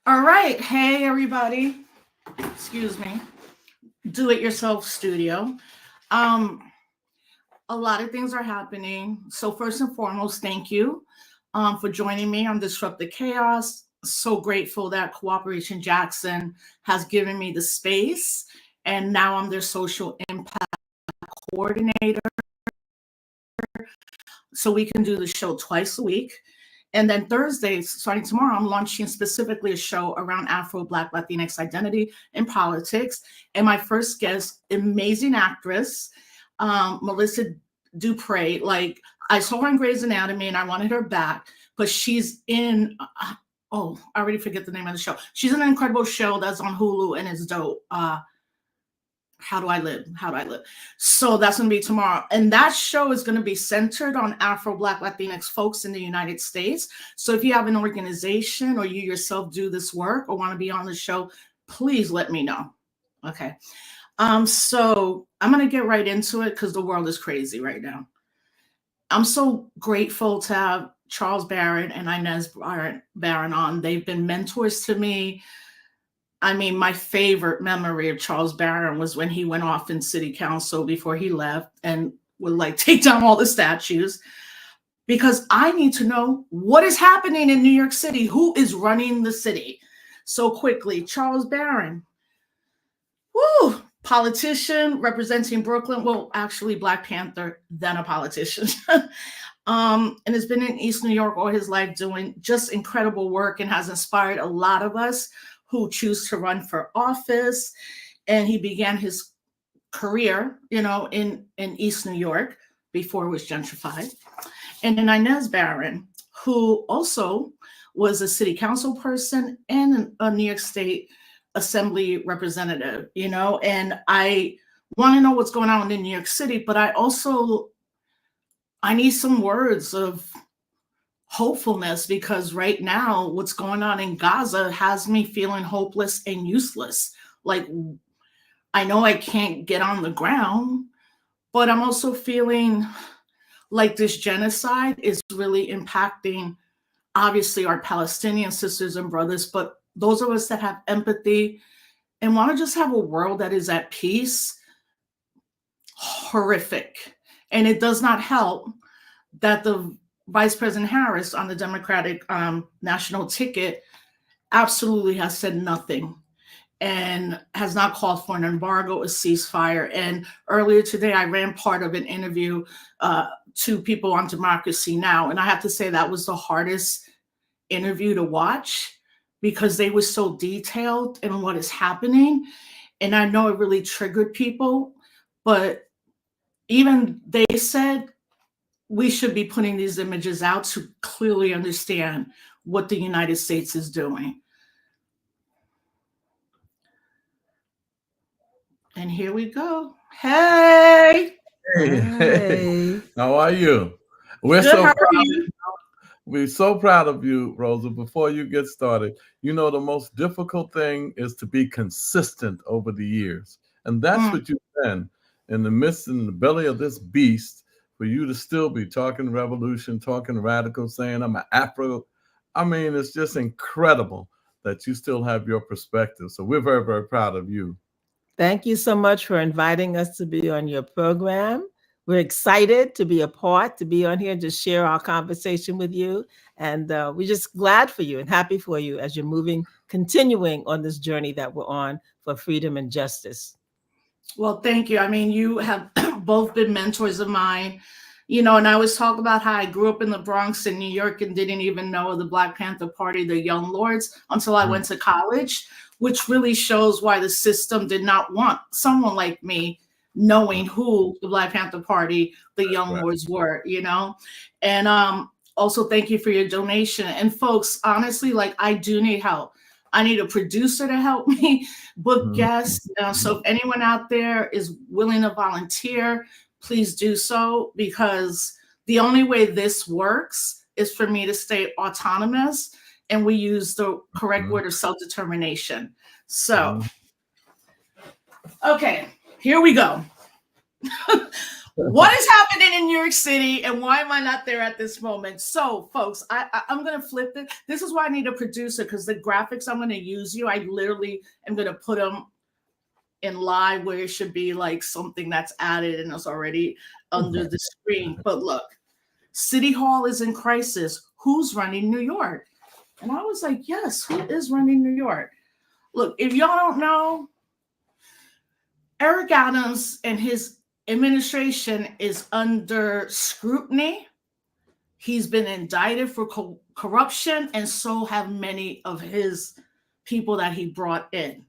All right. Hey, everybody. Excuse me. Do it yourself studio. Um, a lot of things are happening. So, first and foremost, thank you for joining me on Disrupt the Chaos. So grateful that Cooperation Jackson has given me the space. And now I'm their social impact coordinator. So we can do the show twice a week. And then Thursdays, starting tomorrow, I'm launching specifically a show around Afro Black Latinx identity and politics. And my first guest, amazing actress, Melissa Dupre. Like, I saw her in Grey's Anatomy and I wanted her back, but she's in, oh, I already forget the name of the show. She's in an incredible show that's on Hulu and it's dope. How do I live? How do I live? So that's going to be tomorrow. And that show is going to be centered on Afro Black Latinx folks in the United States. So if you have an organization or you yourself do this work or want to be on the show, please let me know. Okay. So I'm going to get right into it because the world is crazy right now. I'm so grateful to have Charles Barron and Inez Barron on. They've been mentors to me. I mean, my favorite memory of Charles Barron was when he went off in city council before he left and would like take down all the statues, because I need to know what is happening in New York City. Who is running the city? So quickly, Charles Barron, woo, politician representing Brooklyn. Well, actually Black Panther, then a politician. And has been in East New York all his life doing just incredible work and has inspired a lot of us who choose to run for office. And he began his career, in East New York before it was gentrified. And then Inez Barron, who also was a city council person and a New York State Assembly representative, and I want to know what's going on in New York City, but I need some words of hopefulness, because right now what's going on in Gaza has me feeling hopeless and useless. Like, I know I can't get on the ground, but I'm also feeling like this genocide is really impacting, obviously, our Palestinian sisters and brothers, but those of us that have empathy and want to just have a world that is at peace, horrific. And it does not help that the Vice President Harris on the Democratic national ticket absolutely has said nothing and has not called for an embargo, a ceasefire. And earlier today, I ran part of an interview to people on Democracy Now! And I have to say that was the hardest interview to watch because they were so detailed in what is happening. And I know it really triggered people, but even they said, we should be putting these images out to clearly understand what the United States is doing. And here we go. Hey. Hey. How are you? We're good. How are you? We're so proud of you, Rosa. Before you get started, the most difficult thing is to be consistent over the years. And that's what you've been in the belly of this beast. For you to still be talking revolution, talking radical, saying I'm an Afro. I mean, it's just incredible that you still have your perspective. So we're very, very proud of you. Thank you so much for inviting us to be on your program. We're excited to be a part, to be on here, to share our conversation with you. And we're just glad for you and happy for you as you're continuing on this journey that we're on for freedom and justice. Well, thank you. I mean, you have both been mentors of mine, and I always talk about how I grew up in the Bronx in New York and didn't even know the Black Panther Party, the Young Lords, until I went to college, which really shows why the system did not want someone like me knowing who the Black Panther Party, the Young Lords were, And also thank you for your donation. And folks, honestly, I do need help. I need a producer to help me book guests. So if anyone out there is willing to volunteer, please do so, because the only way this works is for me to stay autonomous, and we use the correct word of self-determination. So, okay, here we go. What is happening in New York City, and why am I not there at this moment? So, folks, I'm going to flip it. This is why I need a producer, because the graphics I'm going to use I literally am going to put them in live where it should be like something that's added and it's already under the screen. But look, City Hall is in crisis. Who's running New York? And I was like, yes, who is running New York? Look, if y'all don't know, Eric Adams and his administration is under scrutiny. He's been indicted for corruption, and so have many of his people that he brought in.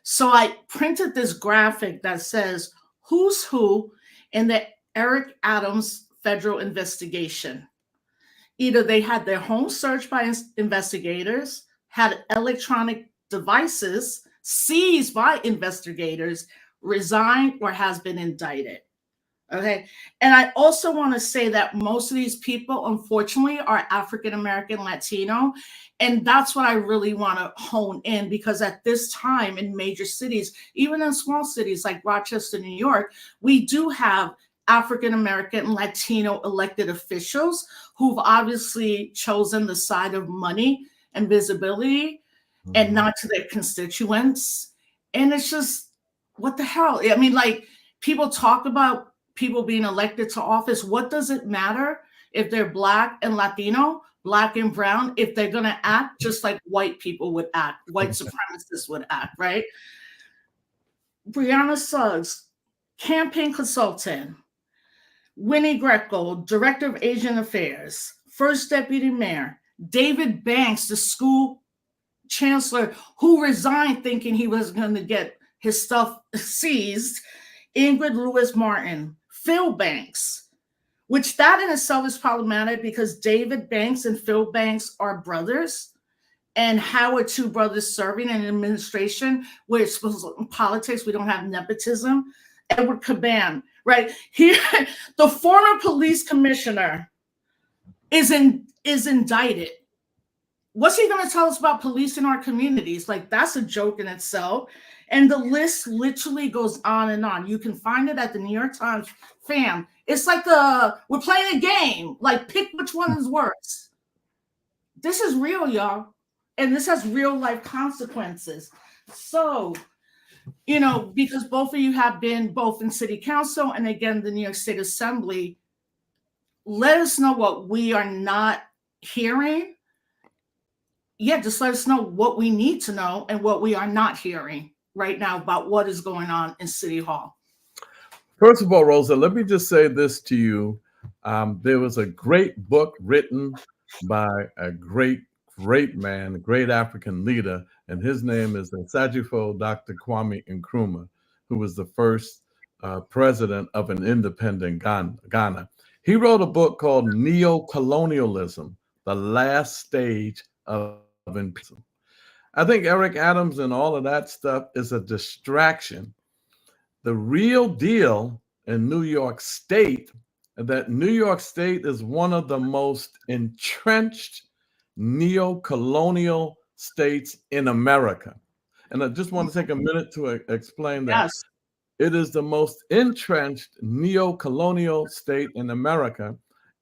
So I printed this graphic that says who's who in the Eric Adams federal investigation. Either they had their home searched by investigators, had electronic devices seized by investigators, resigned, or has been indicted. Okay. And I also want to say that most of these people, unfortunately, are African American, Latino. And that's what I really want to hone in, because at this time in major cities, even in small cities like Rochester, New York, we do have African American, Latino elected officials who've obviously chosen the side of money and visibility and not to their constituents. And it's just, what the hell? I mean, like, people talk about people being elected to office. What does it matter if they're Black and Latino, Black and brown, if they're going to act just like white people would act, white supremacists would act, right? Brianna Suggs, campaign consultant. Winnie Greco, director of Asian affairs. First deputy mayor. David Banks, the school chancellor who resigned thinking he was going to get his stuff seized. Ingrid Lewis Martin, Phil Banks, which that in itself is problematic because David Banks and Phil Banks are brothers. And how are two brothers serving in an administration where it's supposed to, in politics, we don't have nepotism? Edward Caban, right? Here, the former police commissioner is indicted. What's he going to tell us about police in our communities? Like, that's a joke in itself. And the list literally goes on and on. You can find it at the New York Times. Fam, it's like we're playing a game. Like, pick which one is worse. This is real, y'all. And this has real life consequences. So, you know, because both of you have been both in city council and again, the New York State Assembly, let us know what we are not hearing. Yeah, just let us know what we need to know and what we are not hearing right now about what is going on in City Hall. First of all, Rosa, let me just say this to you. There was a great book written by a great man, a great African leader, and his name is Sajifo Dr. Kwame Nkrumah, who was the first president of an independent Ghana. He wrote a book called Neo-Colonialism, The Last Stage of Imperialism. I think Eric Adams and all of that stuff is a distraction. The real deal in New York State, that New York State is one of the most entrenched neo-colonial states in America. And I just want to take a minute to explain that. Yes. It is the most entrenched neo-colonial state in America.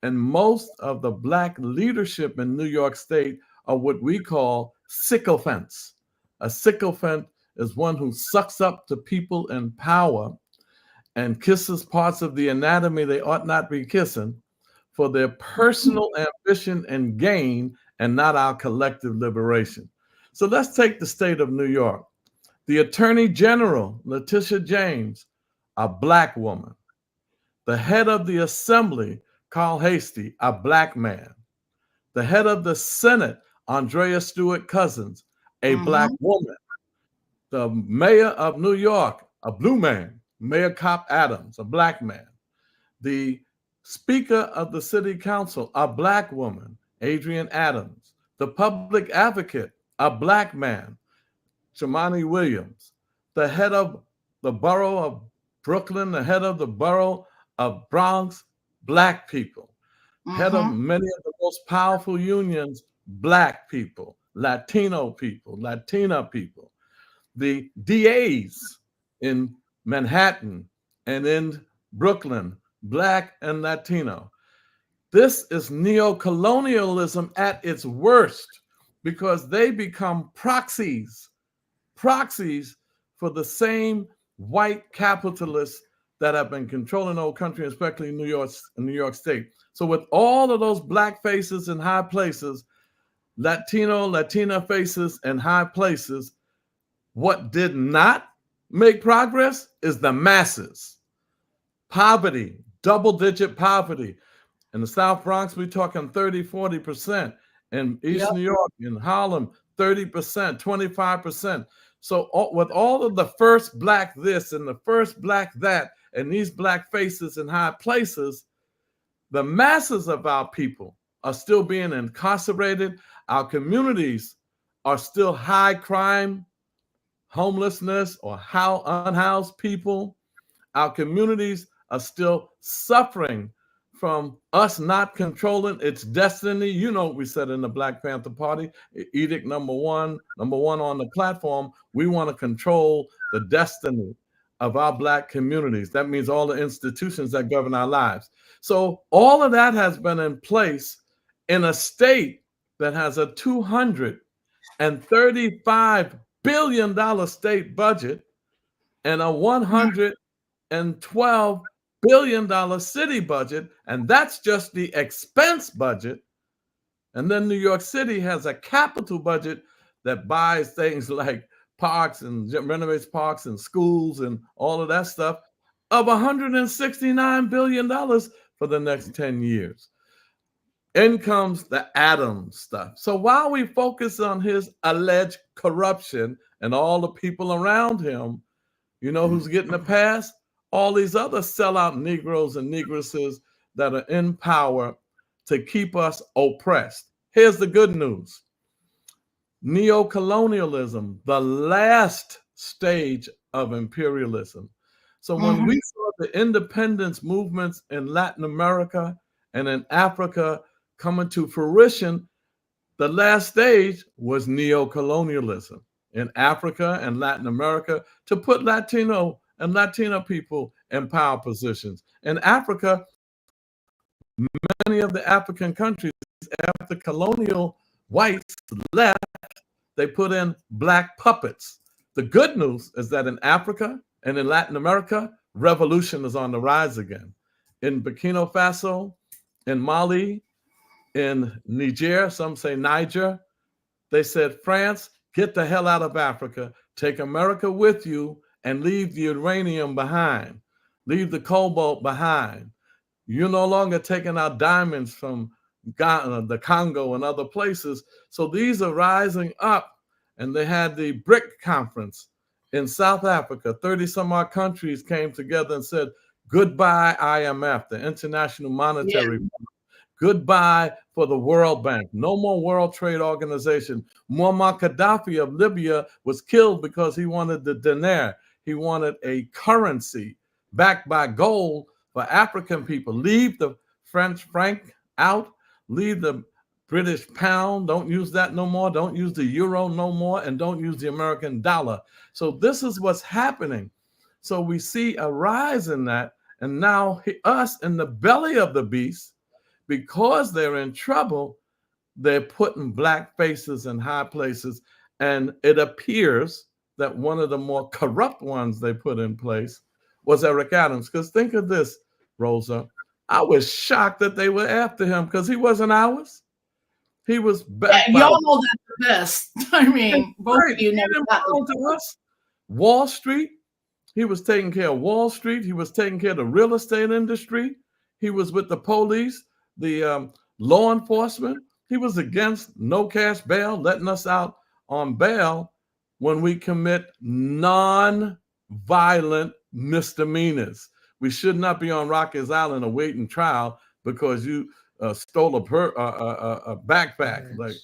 And most of the Black leadership in New York State are what we call sycophants. A sycophant is one who sucks up to people in power and kisses parts of the anatomy they ought not be kissing for their personal ambition and gain and not our collective liberation. So let's take the state of New York. The Attorney General, Letitia James, a Black woman. The head of the Assembly, Carl Hastie, a Black man. The head of the Senate, Andrea Stewart Cousins, a Black woman. The mayor of New York, a blue man, Mayor Cop Adams, a Black man. The Speaker of the City Council, a Black woman, Adrienne Adams. The public advocate, a Black man, Shamani Williams. The head of the borough of Brooklyn, the head of the borough of Bronx, Black people. Head of many of the most powerful unions, Black people, Latino people, Latina people. The DAs in Manhattan and in Brooklyn, Black, and Latino. This is neocolonialism at its worst because they become proxies for the same white capitalists that have been controlling the whole country, especially New York State. So with all of those black faces in high places, Latina faces in high places, what did not make progress is the masses. Poverty, double-digit poverty. In the South Bronx, we're talking 30, 40%. In East New York, in Harlem, 30%, 25%. So with all of the first black this and the first black that, and these black faces in high places, the masses of our people are still being incarcerated. Our communities are still high crime, homelessness, or unhoused people. Our communities are still suffering from us not controlling its destiny. You know what we said in the Black Panther Party, edict number one on the platform, we want to control the destiny of our Black communities. That means all the institutions that govern our lives. So all of that has been in place in a state that has a $235 billion state budget and a $112 billion city budget, and that's just the expense budget. And then New York City has a capital budget that buys things like parks and renovates parks and schools and all of that stuff of $169 billion for the next 10 years. In comes the Adams stuff. So while we focus on his alleged corruption and all the people around him, you know who's getting a pass? All these other sellout Negroes and Negresses that are in power to keep us oppressed. Here's the good news. Neocolonialism, the last stage of imperialism. So when we saw the independence movements in Latin America and in Africa coming to fruition, the last stage was neocolonialism in Africa and Latin America to put Latino and Latina people in power positions. In Africa, many of the African countries, after colonial whites left, they put in black puppets. The good news is that in Africa and in Latin America, revolution is on the rise again. In Burkina Faso, in Mali, in Niger, some say Niger, they said, France, get the hell out of Africa, take America with you, and leave the uranium behind, leave the cobalt behind. You're no longer taking out diamonds from Ghana, the Congo, and other places. So these are rising up, and they had the BRIC conference in South Africa. 30 some odd countries came together and said, goodbye IMF, the International Monetary Fund. Goodbye for the World Bank. No more World Trade Organization. Muammar Gaddafi of Libya was killed because he wanted the dinar. He wanted a currency backed by gold for African people. Leave the French franc out. Leave the British pound. Don't use that no more. Don't use the euro no more. And don't use the American dollar. So this is what's happening. So we see a rise in that. And now us in the belly of the beast, because they're in trouble, they're putting black faces in high places. And it appears that one of the more corrupt ones they put in place was Eric Adams. Because think of this, Rosa. I was shocked that they were after him because he wasn't ours. He was back. Y'all know that the best. I mean, both of you know that to us. Wall Street. He was taking care of Wall Street. He was taking care of the real estate industry. He was with the police, the law enforcement. He was against no cash bail, letting us out on bail when we commit non-violent misdemeanors. We should not be on Rikers Island awaiting trial because you stole a backpack. Like,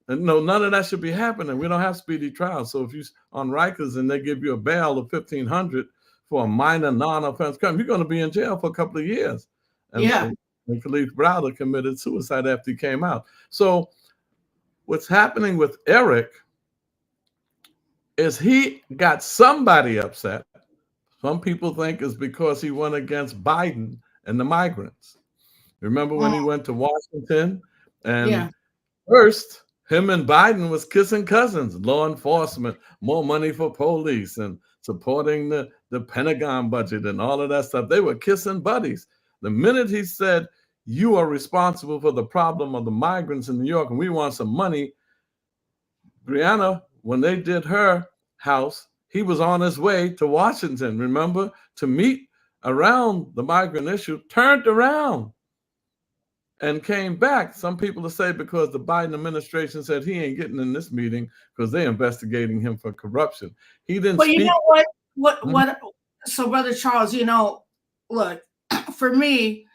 no, none of that should be happening. We don't have speedy trials. So if you're on Rikers and they give you a bail of $1,500 for a minor non-offense crime, you're going to be in jail for a couple of years. And Khalif Browder committed suicide after he came out. So what's happening with Eric is he got somebody upset. Some people think it's because he went against Biden and the migrants. Remember when he went to Washington? And Yeah. first, him and Biden was kissing cousins, law enforcement, more money for police, and supporting the Pentagon budget and all of that stuff. They were kissing buddies. The minute he said, you are responsible for the problem of the migrants in New York and we want some money, Brianna, when they did her house, he was on his way to Washington, remember, to meet around the migrant issue, turned around and came back. Some people will say because the Biden administration said he ain't getting in this meeting because they're investigating him for corruption. He didn't But speak. you know what? So, Brother Charles, look, for me,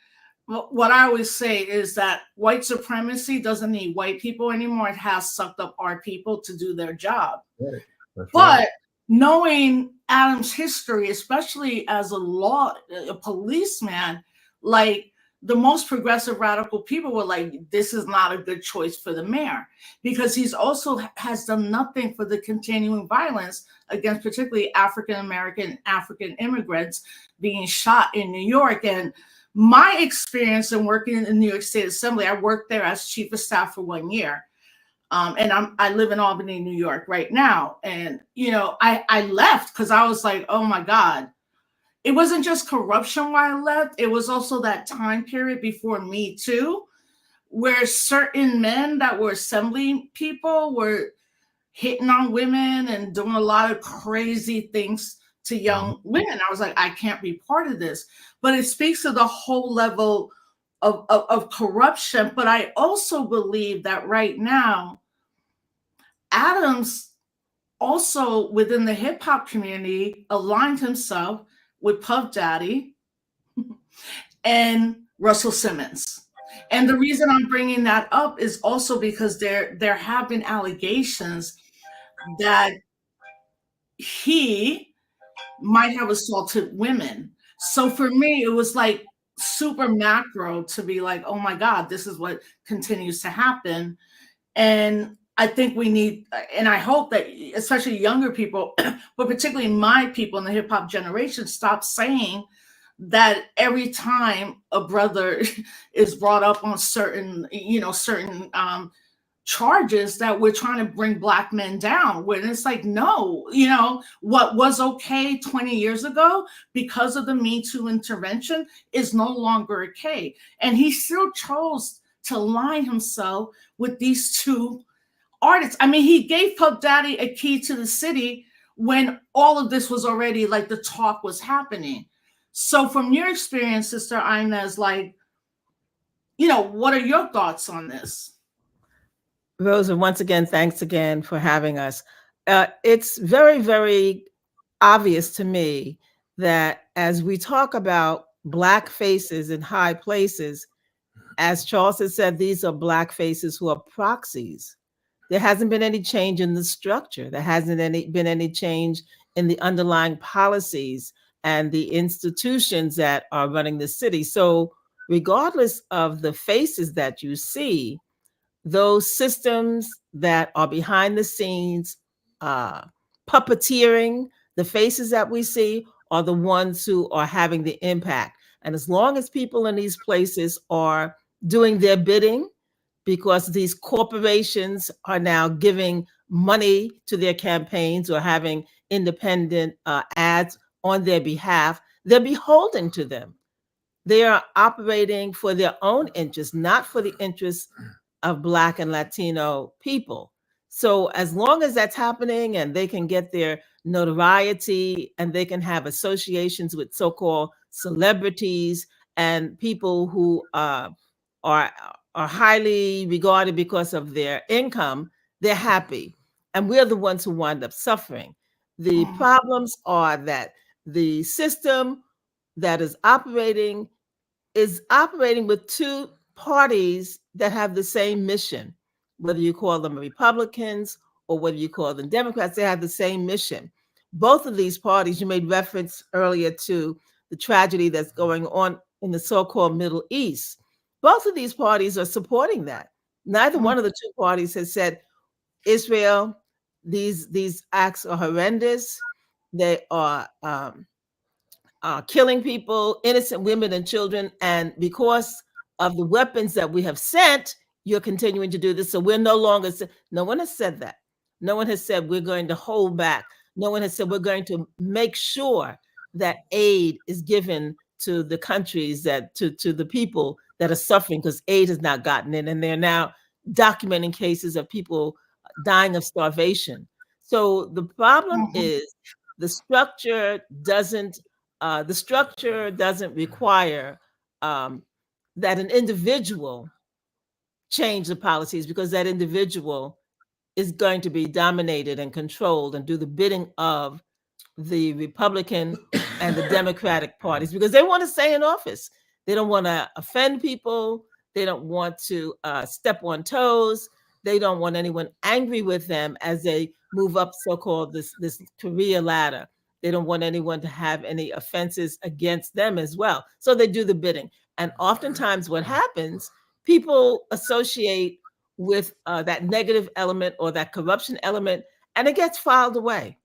what I always say is that white supremacy doesn't need white people anymore. It has sucked up our people to do their job. Right. That's But right. knowing Adam's history, especially as a policeman, like the most progressive radical people were like, this is not a good choice for the mayor, because he's also has done nothing for the continuing violence against particularly African-American, African immigrants being shot in New York. And my experience in working in the New York State Assembly, I worked there as chief of staff for 1 year. And I live in Albany, New York right now. And, I left because I was like, oh my God. It wasn't just corruption why I left. It was also that time period before Me Too, where certain men that were assembly people were hitting on women and doing a lot of crazy things to young women. I was like, I can't be part of this. But it speaks to the whole level of corruption. But I also believe that right now, Adams also within the hip hop community aligned himself with Puff Daddy and Russell Simmons. And the reason I'm bringing that up is also because there have been allegations that he might have assaulted women. So for me, it was like super macro to be like, oh my God, this is what continues to happen. And I think we need, and I hope that especially younger people, but particularly my people in the hip hop generation, stop saying that every time a brother is brought up on certain charges that we're trying to bring Black men down. When it's like, no, what was okay 20 years ago because of the Me Too intervention is no longer okay. And he still chose to align himself with these two artists. I mean, he gave Puff Daddy a key to the city when all of this was already like the talk was happening. So from your experience, Sister Inez, like, what are your thoughts on this? Rosa, once again, thanks again for having us. It's very, very obvious to me that as we talk about Black faces in high places, as Charles has said, these are Black faces who are proxies. There hasn't been any change in the structure. There hasn't been any change in the underlying policies and the institutions that are running the city. So regardless of the faces that you see, those systems that are behind the scenes, puppeteering the faces that we see are the ones who are having the impact. And as long as people in these places are doing their bidding, because these corporations are now giving money to their campaigns or having independent ads on their behalf, they're beholden to them. They are operating for their own interests, not for the interests of Black and Latino people. So as long as that's happening and they can get their notoriety and they can have associations with so-called celebrities and people who are highly regarded because of their income, they're happy. And we're the ones who wind up suffering. The problems are that the system that is operating with two parties that have the same mission. Whether you call them Republicans or whether you call them Democrats, they have the same mission. Both of these parties, you made reference earlier to the tragedy that's going on in the so-called Middle East. Both of these parties are supporting that. Neither one of the two parties has said, Israel, these acts are horrendous. They are killing people, innocent women and children. And because of the weapons that we have sent, you're continuing to do this. So we're no longer, no one has said that. No one has said we're going to hold back. No one has said we're going to make sure that aid is given to the countries, that to the people that are suffering, because aid has not gotten in. And they're now documenting cases of people dying of starvation. So the problem is the structure doesn't require that an individual change the policies, because that individual is going to be dominated and controlled and do the bidding of the Republican and the Democratic parties, because they want to stay in office. They don't want to offend people. They don't want to step on toes. They don't want anyone angry with them as they move up so-called this career ladder. They don't want anyone to have any offenses against them as well. So they do the bidding. And oftentimes what happens, people associate with that negative element or that corruption element, and it gets filed away.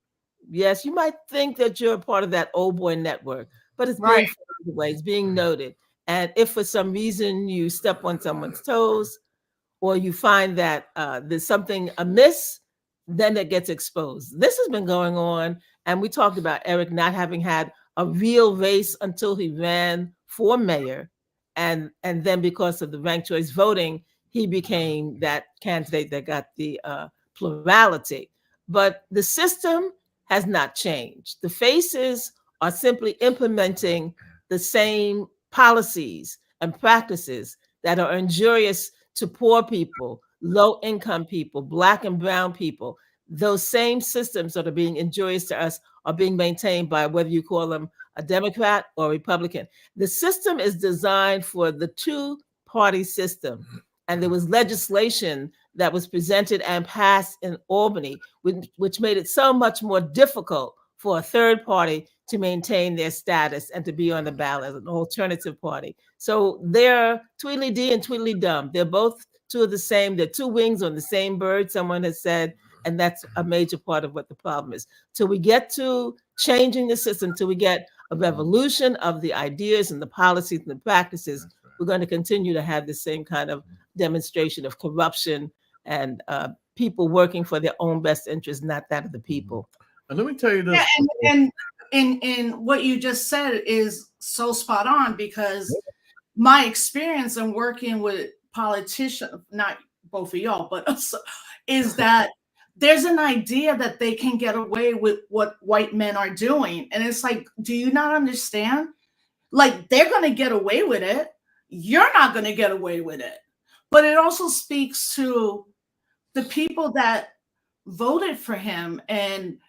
Yes, you might think that you're a part of that old boy network, but it's being filed away, it's being noted. And if for some reason you step on someone's toes, or you find that there's something amiss, then it gets exposed. This has been going on. And we talked about Eric not having had a real race until he ran for mayor. And then because of the ranked choice voting, he became that candidate that got the plurality. But the system has not changed. The faces are simply implementing the same policies and practices that are injurious to poor people, low-income people, Black and brown people. Those same systems that are being injurious to us are being maintained by whether you call them a Democrat or Republican. The system is designed for the two-party system. And there was legislation that was presented and passed in Albany, which made it so much more difficult for a third party to maintain their status and to be on the ballot as an alternative party. So they're Tweedledee and Tweedledum. They're both two of the same. They're two wings on the same bird, someone has said, and that's a major part of what the problem is. Till we get to changing the system, till we get a revolution of the ideas and the policies and the practices, we're going to continue to have the same kind of demonstration of corruption and people working for their own best interest, not that of the people. And let me tell you this. Yeah, and what you just said is so spot on, because my experience in working with politicians, not both of y'all, but is that there's an idea that they can get away with what white men are doing. And it's like, do you not understand? Like, they're going to get away with it. You're not going to get away with it. But it also speaks to the people that voted for him, and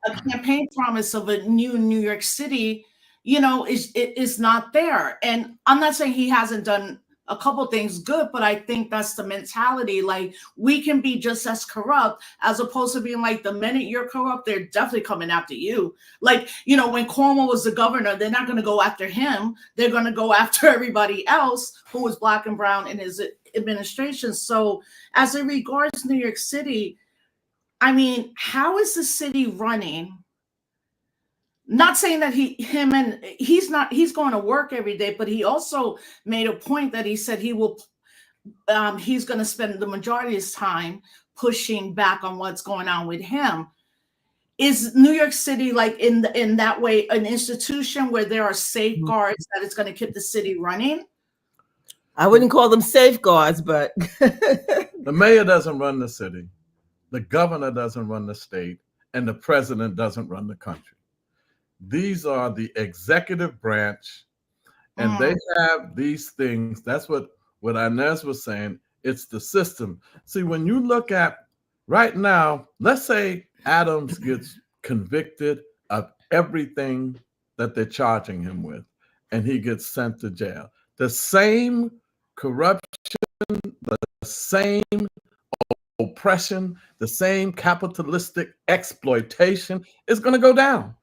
a campaign promise of a new New York City, is not there. And I'm not saying he hasn't done a couple things good, but I think that's the mentality. Like, we can be just as corrupt, as opposed to being like, the minute you're corrupt, they're definitely coming after you. Like, when Cuomo was the governor, they're not going to go after him. They're going to go after everybody else who was Black and brown in his administration. So as it regards New York City, I mean, how is the city running? Not saying that he's going to work every day, but he also made a point that he said he's going to spend the majority of his time pushing back on what's going on with him. Is New York City, like, in that way, an institution where there are safeguards that it's going to keep the city running? I wouldn't call them safeguards, but the mayor doesn't run the city, the governor doesn't run the state, and the president doesn't run the country. These are the executive branch, and they have these things. That's what Inez was saying. It's the system. See, when you look at right now, let's say Adams gets convicted of everything that they're charging him with, and he gets sent to jail. The same corruption, the same oppression, the same capitalistic exploitation is going to go down.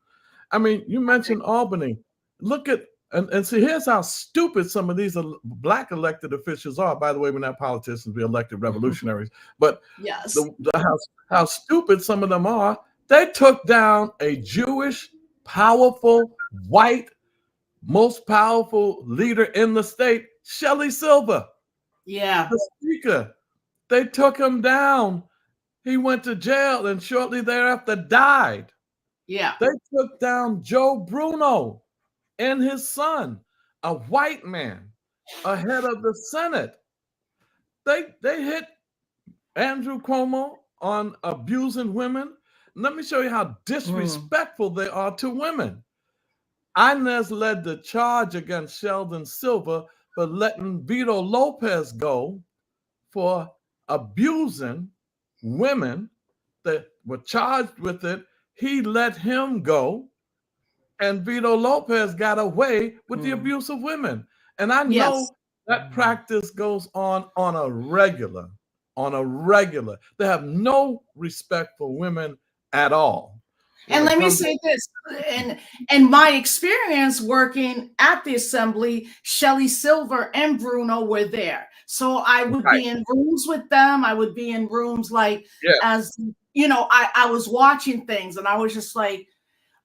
I mean, you mentioned Albany. Look at, and see, here's how stupid some of these Black elected officials are. By the way, we're not politicians, we're elected revolutionaries. But yes, how stupid some of them are. They took down a Jewish powerful white, most powerful leader in the state, Shelley Silver, Yeah. the speaker. They took him down. He went to jail and shortly thereafter died. Yeah. They took down Joe Bruno and his son, a white man, ahead of the Senate. They hit Andrew Cuomo on abusing women. Let me show you how disrespectful they are to women. Inez led the charge against Sheldon Silver for letting Vito Lopez go for abusing women that were charged with it. He let him go, and Vito Lopez got away with the abuse of women. And I know that practice goes on a regular. They have no respect for women at all. And let me say this, in my experience working at the assembly, Shelley Silver and Bruno were there. So I would be in rooms with them. I would be in rooms as, you know, I was watching things and I was just like,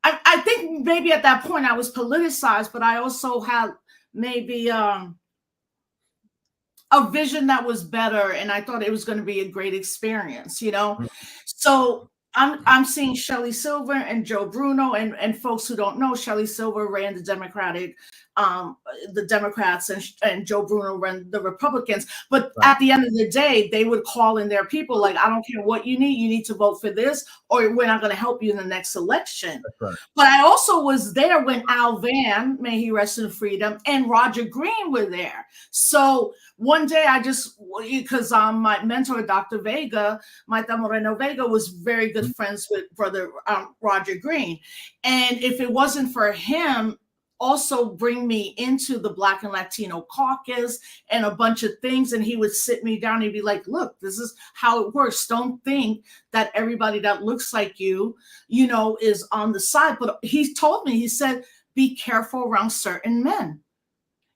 I think maybe at that point I was politicized, but I also had maybe a vision that was better. And I thought it was going to be a great experience, you know? So I'm seeing Shelley Silver and Joe Bruno, and folks who don't know, Shelley Silver ran the Democrats, and Joe Bruno ran the Republicans. But at the end of the day, they would call in their people like, I don't care what you need to vote for this, or we're not going to help you in the next election. But I also was there when Al Vann, may he rest in freedom, and Roger Green were there. So one day because my mentor, Dr. Vega, Maita Moreno Vega, was very good friends with Brother Roger Green. And if it wasn't for him also bring me into the Black and Latino caucus and a bunch of things, and he would sit me down and be like, look, this is how it works. Don't think that everybody that looks like you know, is on the side. But he told me, he said, be careful around certain men.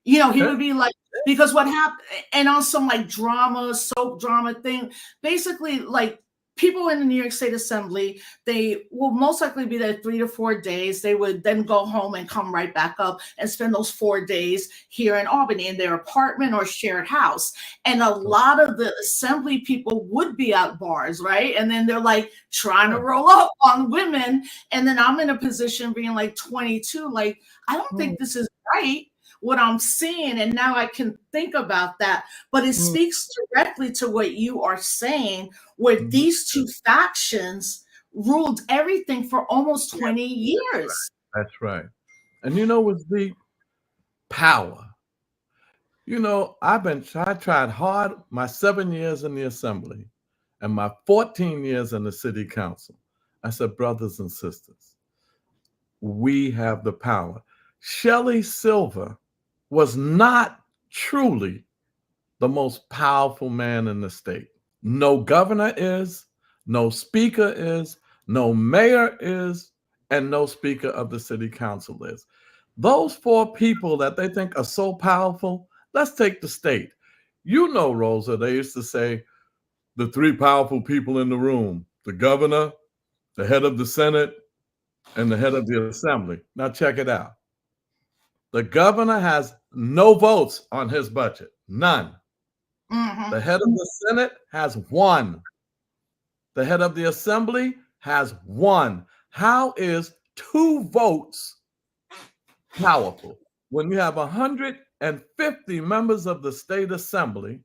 You know, he would be like, because what happened, and on some like soap drama thing, basically like people in the New York State Assembly, they will most likely be there 3 to 4 days. They would then go home and come right back up and spend those 4 days here in Albany in their apartment or shared house. And a lot of the assembly people would be at bars, right? And then they're like trying to roll up on women. And then I'm in a position being like 22, like, I don't think this is right, what I'm seeing. And now I can think about that. But it speaks directly to what you are saying, where these two factions ruled everything for almost 20 years. That's right. And you know what's the power? You know, I tried hard my 7 years in the assembly and my 14 years in the city council. I said, brothers and sisters, we have the power. Shelley Silver was not truly the most powerful man in the state. No governor is, no speaker is, no mayor is, and no speaker of the city council is. Those 4 people that they think are so powerful, let's take the state. You know, Rosa, they used to say the 3 powerful people in the room, the governor, the head of the Senate, and the head of the assembly. Now check it out. The governor has no votes on his budget, none. The head of the Senate has 1. The head of the assembly has 1. How is 2 votes powerful when you have 150 members of the state assembly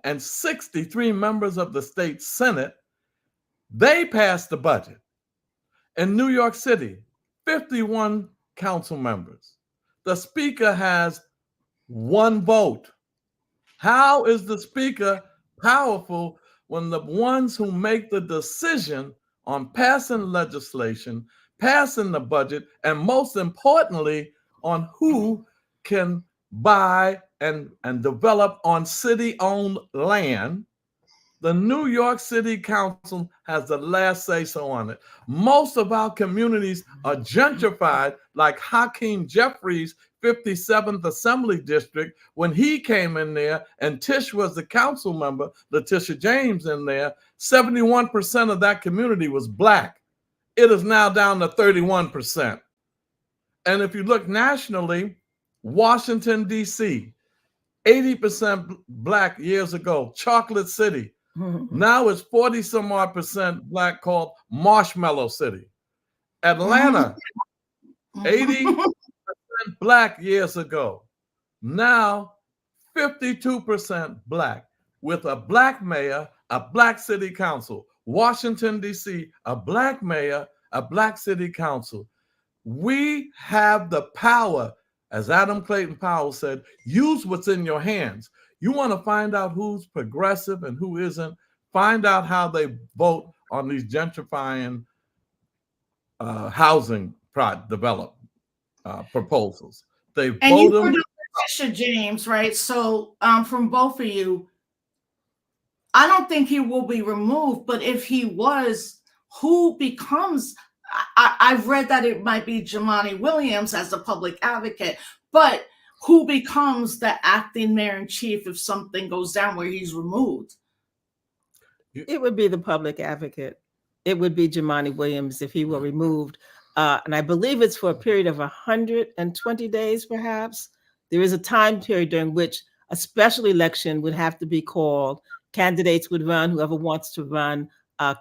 and 63 members of the state Senate? They passed the budget. In New York City, 51 council members. The speaker has 1 vote. How is the speaker powerful when the ones who make the decision on passing legislation, passing the budget, and most importantly, on who can buy and develop on city-owned land? The New York City Council has the last say-so on it. Most of our communities are gentrified, like Hakeem Jeffries' 57th Assembly District. When he came in there and Tish was the council member, Letitia James in there, 71% of that community was Black. It is now down to 31%. And if you look nationally, Washington, D.C., 80% Black years ago, Chocolate City. Now it's 40 some odd percent Black, called Marshmallow City. Atlanta, 80% Black years ago. Now 52% Black, with a Black mayor, a Black city council. Washington, D.C., a Black mayor, a Black city council. We have the power, as Adam Clayton Powell said, use what's in your hands. You want to find out who's progressive and who isn't, find out how they vote on these gentrifying housing proposals. They And vote you them. produced Letitia James, right? So from both of you, I don't think he will be removed, but if he was, who becomes, I've read that it might be Jumaane Williams as the public advocate, but who becomes the acting mayor-in-chief if something goes down where he's removed? It would be the public advocate. It would be Jumaane Williams if he were removed. And I believe it's for a period of 120 days, perhaps. There is a time period during which a special election would have to be called. Candidates would run, whoever wants to run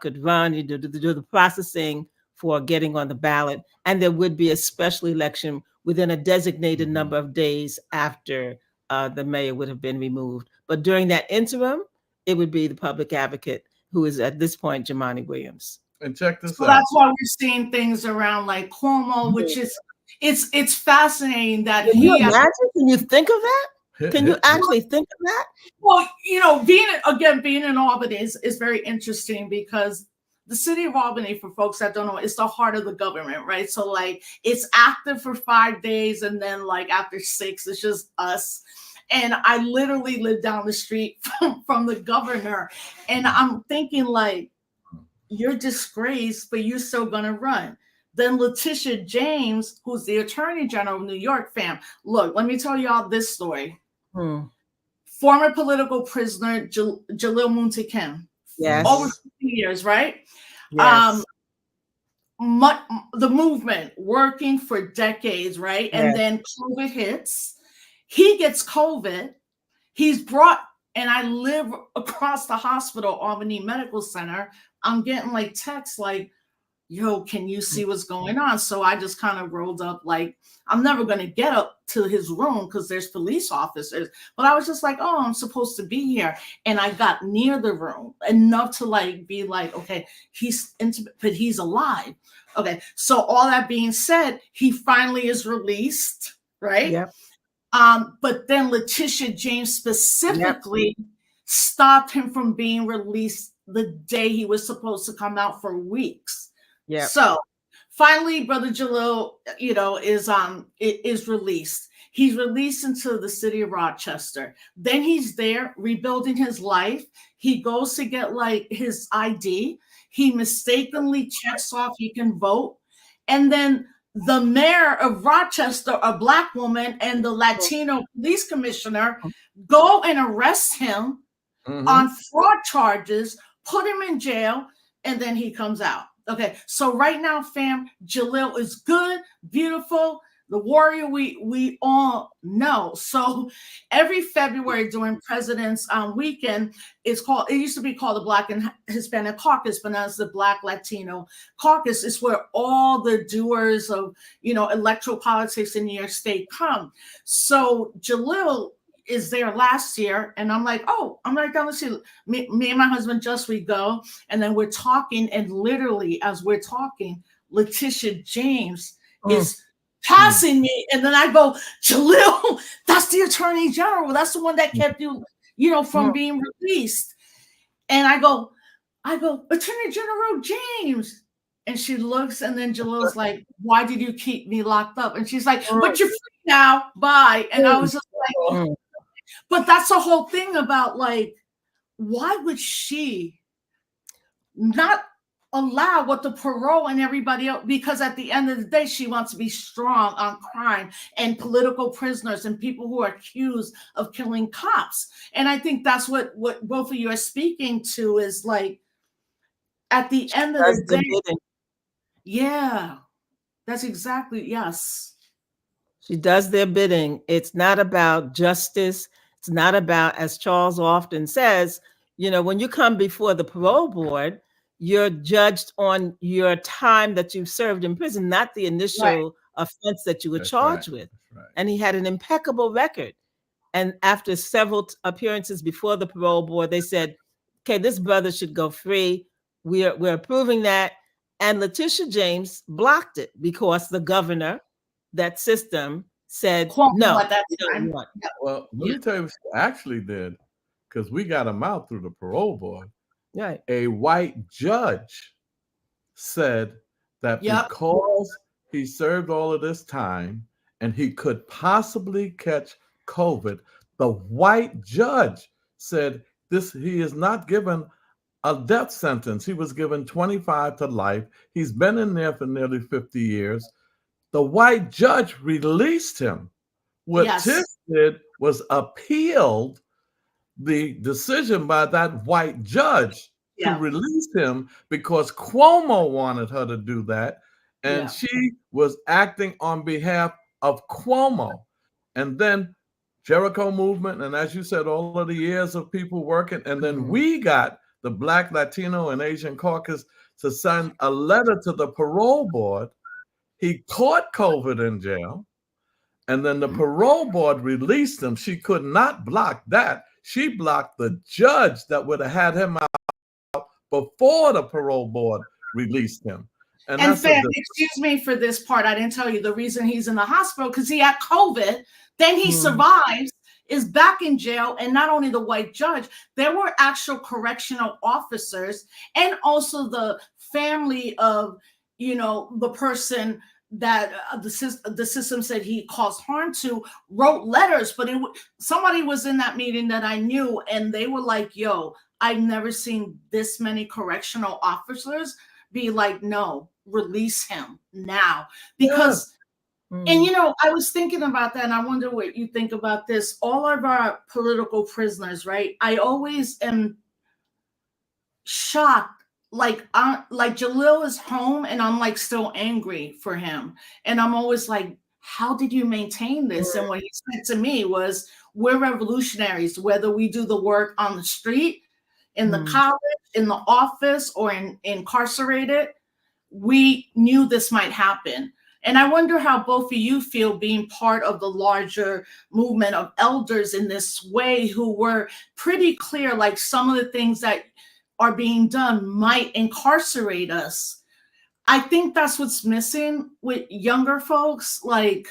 could run, you do the processing for getting on the ballot. And there would be a special election within a designated number of days after the mayor would have been removed. But during that interim, it would be the public advocate, who is at this point Jumaane Williams. And check this out. That's why we're seeing things around like Cuomo, which is it's fascinating that Can you imagine? Can you think of that? Can you actually think of that? Well, you know, being in Albany is very interesting because the city of Albany, for folks that don't know, is the heart of the government, right? So like it's active for 5 days, and then like after 6, it's just us. And I literally live down the street from the governor. And I'm thinking like, you're disgraced, but you're still gonna run. Then Letitia James, who's the Attorney General of New York, fam. Look, let me tell y'all this story. Former political prisoner Jalil Muntah Kim. Yes. Over 50 years, right? Yes. The movement working for decades, right? And then COVID hits. He gets COVID. He's brought, and I live across the hospital, Albany Medical Center. I'm getting like texts like, yo, can you see what's going on? So I just kind of rolled up like, I'm never going to get up to his room because there's police officers. But I was just like, oh, I'm supposed to be here. And I got near the room enough to like be like, okay, he's intimate, but he's alive. Okay. So all that being said, he finally is released, right? Yep. But then Letitia James specifically stopped him from being released the day he was supposed to come out for weeks. Yeah. So finally, Brother Jalil, you know, is released. He's released into the city of Rochester. Then he's there rebuilding his life. He goes to get like his ID. He mistakenly checks off he can vote. And then the mayor of Rochester, a Black woman, and the Latino police commissioner go and arrest him on fraud charges, put him in jail, and then he comes out. Okay, so right now, fam, Jalil is good, beautiful, the warrior we all know. So every February during President's Weekend, it used to be called the Black and Hispanic Caucus, but now it's the Black Latino Caucus. It's where all the doers of, you know, electoral politics in New York State come. So Jalil is there last year, and I'm like, oh, I'm right down the street. Me and my husband we go, and then we're talking, and literally as we're talking, Letitia James is passing me, and then I go, Jalil, that's the Attorney General. That's the one that kept you, you know, from being released. And I go, Attorney General James. And she looks, and then Jalil's like, why did you keep me locked up? And she's like, but you're free now, bye. And I was just like, but that's the whole thing about like, why would she not allow what the parole and everybody else, because at the end of the day, she wants to be strong on crime and political prisoners and people who are accused of killing cops. And I think that's what both of you are speaking to is like, at the end of the day, yeah, that's exactly, yes. She does their bidding. It's not about justice. It's not about, as Charles often says, when you come before the parole board, you're judged on your time that you've served in prison, not the initial offense that you were charged with. That's right. And he had an impeccable record. And after several appearances before the parole board, they said, okay, this brother should go free. We're approving that. And Letitia James blocked it because the governor, that system, said no. At that time. Well, let me tell you what she actually did, because we got him out through the parole board. Right. A white judge said that because he served all of this time and he could possibly catch COVID, the white judge said he is not given a death sentence. He was given 25 to life. He's been in there for nearly 50 years. The white judge released him. What Tish did was appealed the decision by that white judge to release him because Cuomo wanted her to do that. And she was acting on behalf of Cuomo. And then Jericho movement, and as you said, all of the years of people working, and then we got the Black, Latino, and Asian caucus to send a letter to the parole board. He caught COVID in jail, and then the parole board released him. She could not block that. She blocked the judge that would have had him out before the parole board released him. And Fam, excuse me for this part. I didn't tell you the reason he's in the hospital because he had COVID. Then he survives, is back in jail. And not only the white judge, there were actual correctional officers and also the family of, the person that the system said he caused harm to, wrote letters. But somebody was in that meeting that I knew, and they were like, yo, I've never seen this many correctional officers be like, no, release him now. Because and I was thinking about that, and I wonder what you think about this. All of our political prisoners, right? I always am shocked. Like Jalil is home, and I'm like still angry for him, and I'm always like, how did you maintain this? And what he said to me was, we're revolutionaries, whether we do the work on the street, in the college, in the office, or incarcerated. We knew this might happen. And I wonder how both of you feel being part of the larger movement of elders in this way, who were pretty clear, like some of the things that are being done might incarcerate us. I think that's what's missing with younger folks. Like,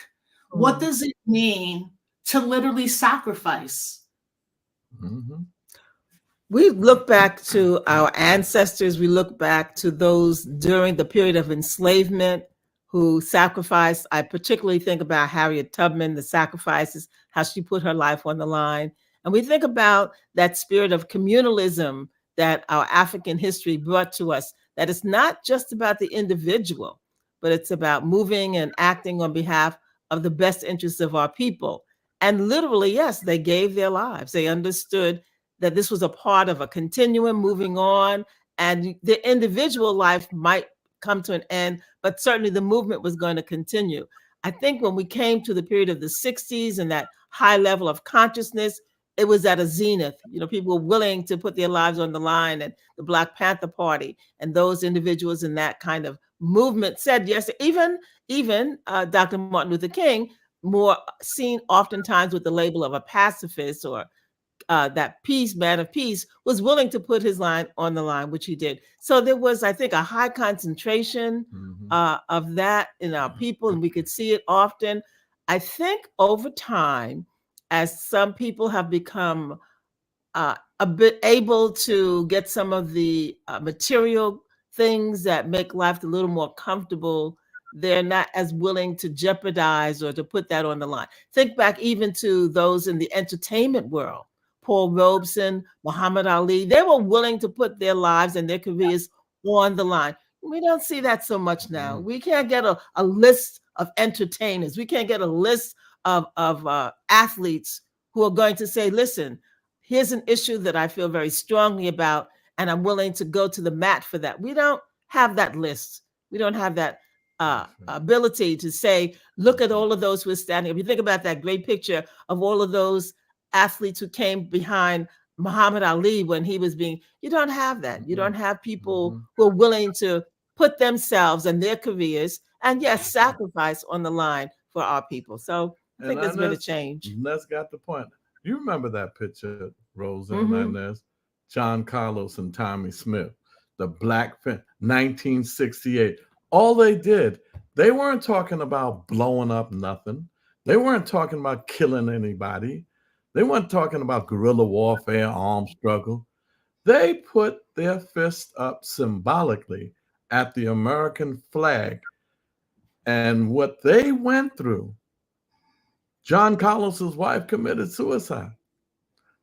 what does it mean to literally sacrifice? We look back to our ancestors. We look back to those during the period of enslavement who sacrificed. I particularly think about Harriet Tubman, the sacrifices, how she put her life on the line. And we think about that spirit of communalism that our African history brought to us, that it's not just about the individual, but it's about moving and acting on behalf of the best interests of our people. And literally, yes, they gave their lives. They understood that this was a part of a continuum moving on, and the individual life might come to an end, but certainly the movement was going to continue. I think when we came to the period of the 60s and that high level of consciousness, it was at a zenith. People were willing to put their lives on the line, and the Black Panther Party and those individuals in that kind of movement said yes. Even Dr. Martin Luther King, more seen oftentimes with the label of a pacifist or that man of peace, was willing to put his line on the line, which he did. So there was, I think, a high concentration of that in our people, and we could see it often. I think over time, as some people have become a bit able to get some of the material things that make life a little more comfortable, they're not as willing to jeopardize or to put that on the line. Think back even to those in the entertainment world, Paul Robeson, Muhammad Ali. They were willing to put their lives and their careers on the line. We don't see that so much now. We can't get a list of entertainers. We can't get a list of athletes who are going to say, listen, here's an issue that I feel very strongly about, and I'm willing to go to the mat for that. We don't have that list. We don't have that. ability to say, look at all of those who are standing. If you think about that great picture of all of those athletes who came behind Muhammad Ali when he was being, you don't have that. You don't have people who are willing to put themselves and their careers and yes, sacrifice on the line for our people. So I think there's been a change. That's got the point. You remember that picture, Rosa and Inez, John Carlos and Tommy Smith, the Black 1968. All they did, they weren't talking about blowing up nothing. They weren't talking about killing anybody. They weren't talking about guerrilla warfare, armed struggle. They put their fist up symbolically at the American flag. And what they went through, John Carlos's wife committed suicide.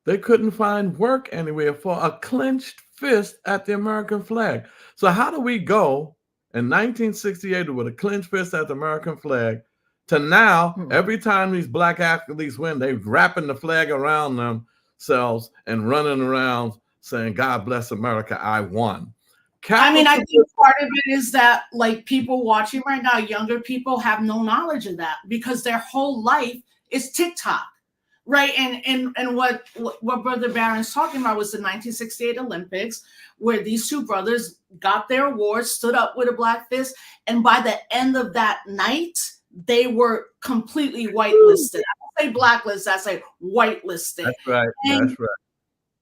They couldn't find work anywhere for a clenched fist at the American flag. So how do we go in 1968 with a clenched fist at the American flag to now, every time these Black athletes win, they're wrapping the flag around themselves and running around saying, God bless America, I won. I mean, I think part of it is that, like, people watching right now, younger people have no knowledge of that because their whole life is TikTok, right? And what Brother Barron's talking about was the 1968 Olympics, where these two brothers got their awards, stood up with a black fist, and by the end of that night, they were completely whitelisted. I don't say blacklisted, I say whitelisted. That's right. And, that's right.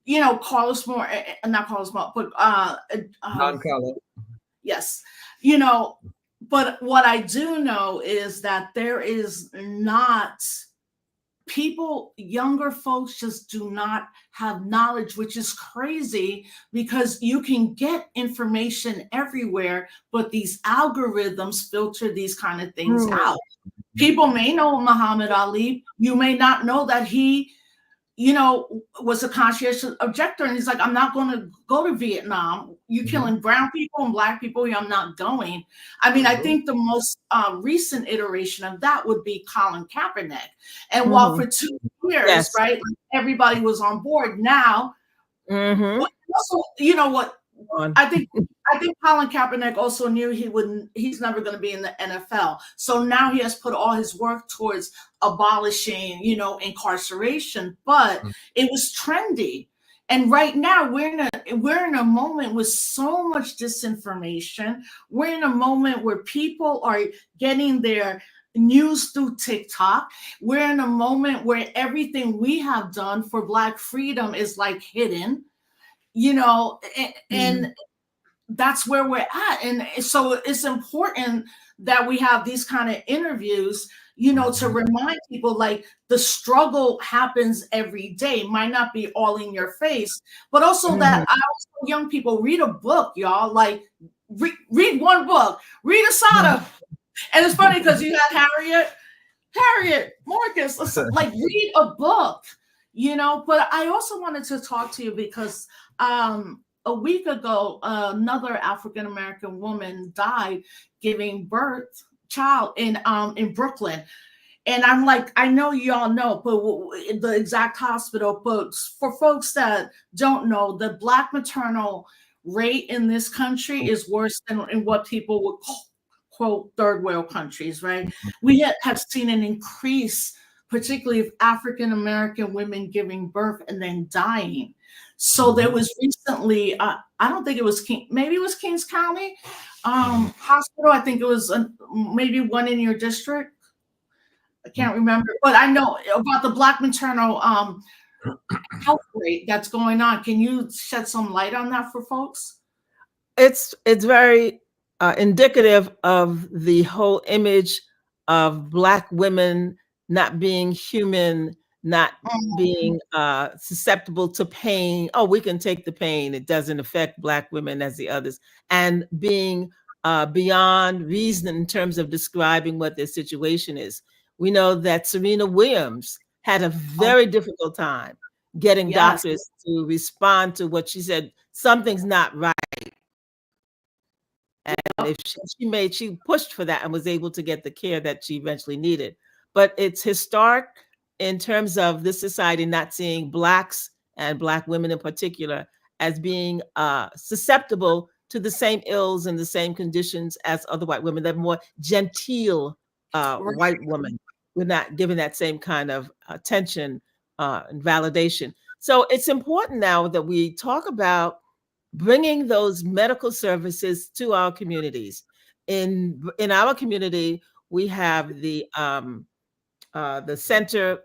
You know, Carlos Moore, not Carlos Moore, but John Carlos. Yes. You know, but what I do know is that there is not people, younger folks just do not have knowledge, which is crazy because you can get information everywhere, but these algorithms filter these kind of things out. People may know Muhammad Ali. You may not know that he, you know, was a conscientious objector. And he's like, I'm not going to go to Vietnam. You killing brown people and black people. I'm not going. I mean, I think the most recent iteration of that would be Colin Kaepernick. And while for 2 years, right, like everybody was on board, now, also, you know what, I think Colin Kaepernick also knew he's never going to be in the NFL. So now he has put all his work towards abolishing, you know, incarceration, but it was trendy. And right now we're in a moment with so much disinformation. We're in a moment where people are getting their news through TikTok. We're in a moment where everything we have done for Black freedom is like hidden, you know, and that's where we're at. And so it's important that we have these kind of interviews, you know, to remind people like the struggle happens every day, might not be all in your face, but also that I also young people read a book, y'all, like read one book, read Asada. And it's funny because you had Harriet, Marcus, like read a book, you know. But I also wanted to talk to you because a week ago, another African-American woman died giving birth child in Brooklyn. And I'm like, I know y'all know, but the exact hospital, but for folks that don't know, the Black maternal rate in this country is worse than in what people would quote third world countries, right? We have seen an increase, particularly of African-American women giving birth and then dying. So there was recently, I don't think it was maybe it was Kings County Hospital. I think it was maybe one in your district. I can't remember, but I know about the Black maternal health rate that's going on. Can you shed some light on that for folks? It's very indicative of the whole image of Black women not being human, not being susceptible to pain. Oh, we can take the pain. It doesn't affect Black women as the others. And being beyond reason in terms of describing what their situation is. We know that Serena Williams had a very difficult time getting doctors to respond to what she said. Something's not right. And if she pushed for that and was able to get the care that she eventually needed. But it's historic in terms of this society not seeing Blacks and Black women in particular as being susceptible to the same ills and the same conditions as other white women. They're more genteel white women. We're not given that same kind of attention and validation. So it's important now that we talk about bringing those medical services to our communities. In our community, we have the center.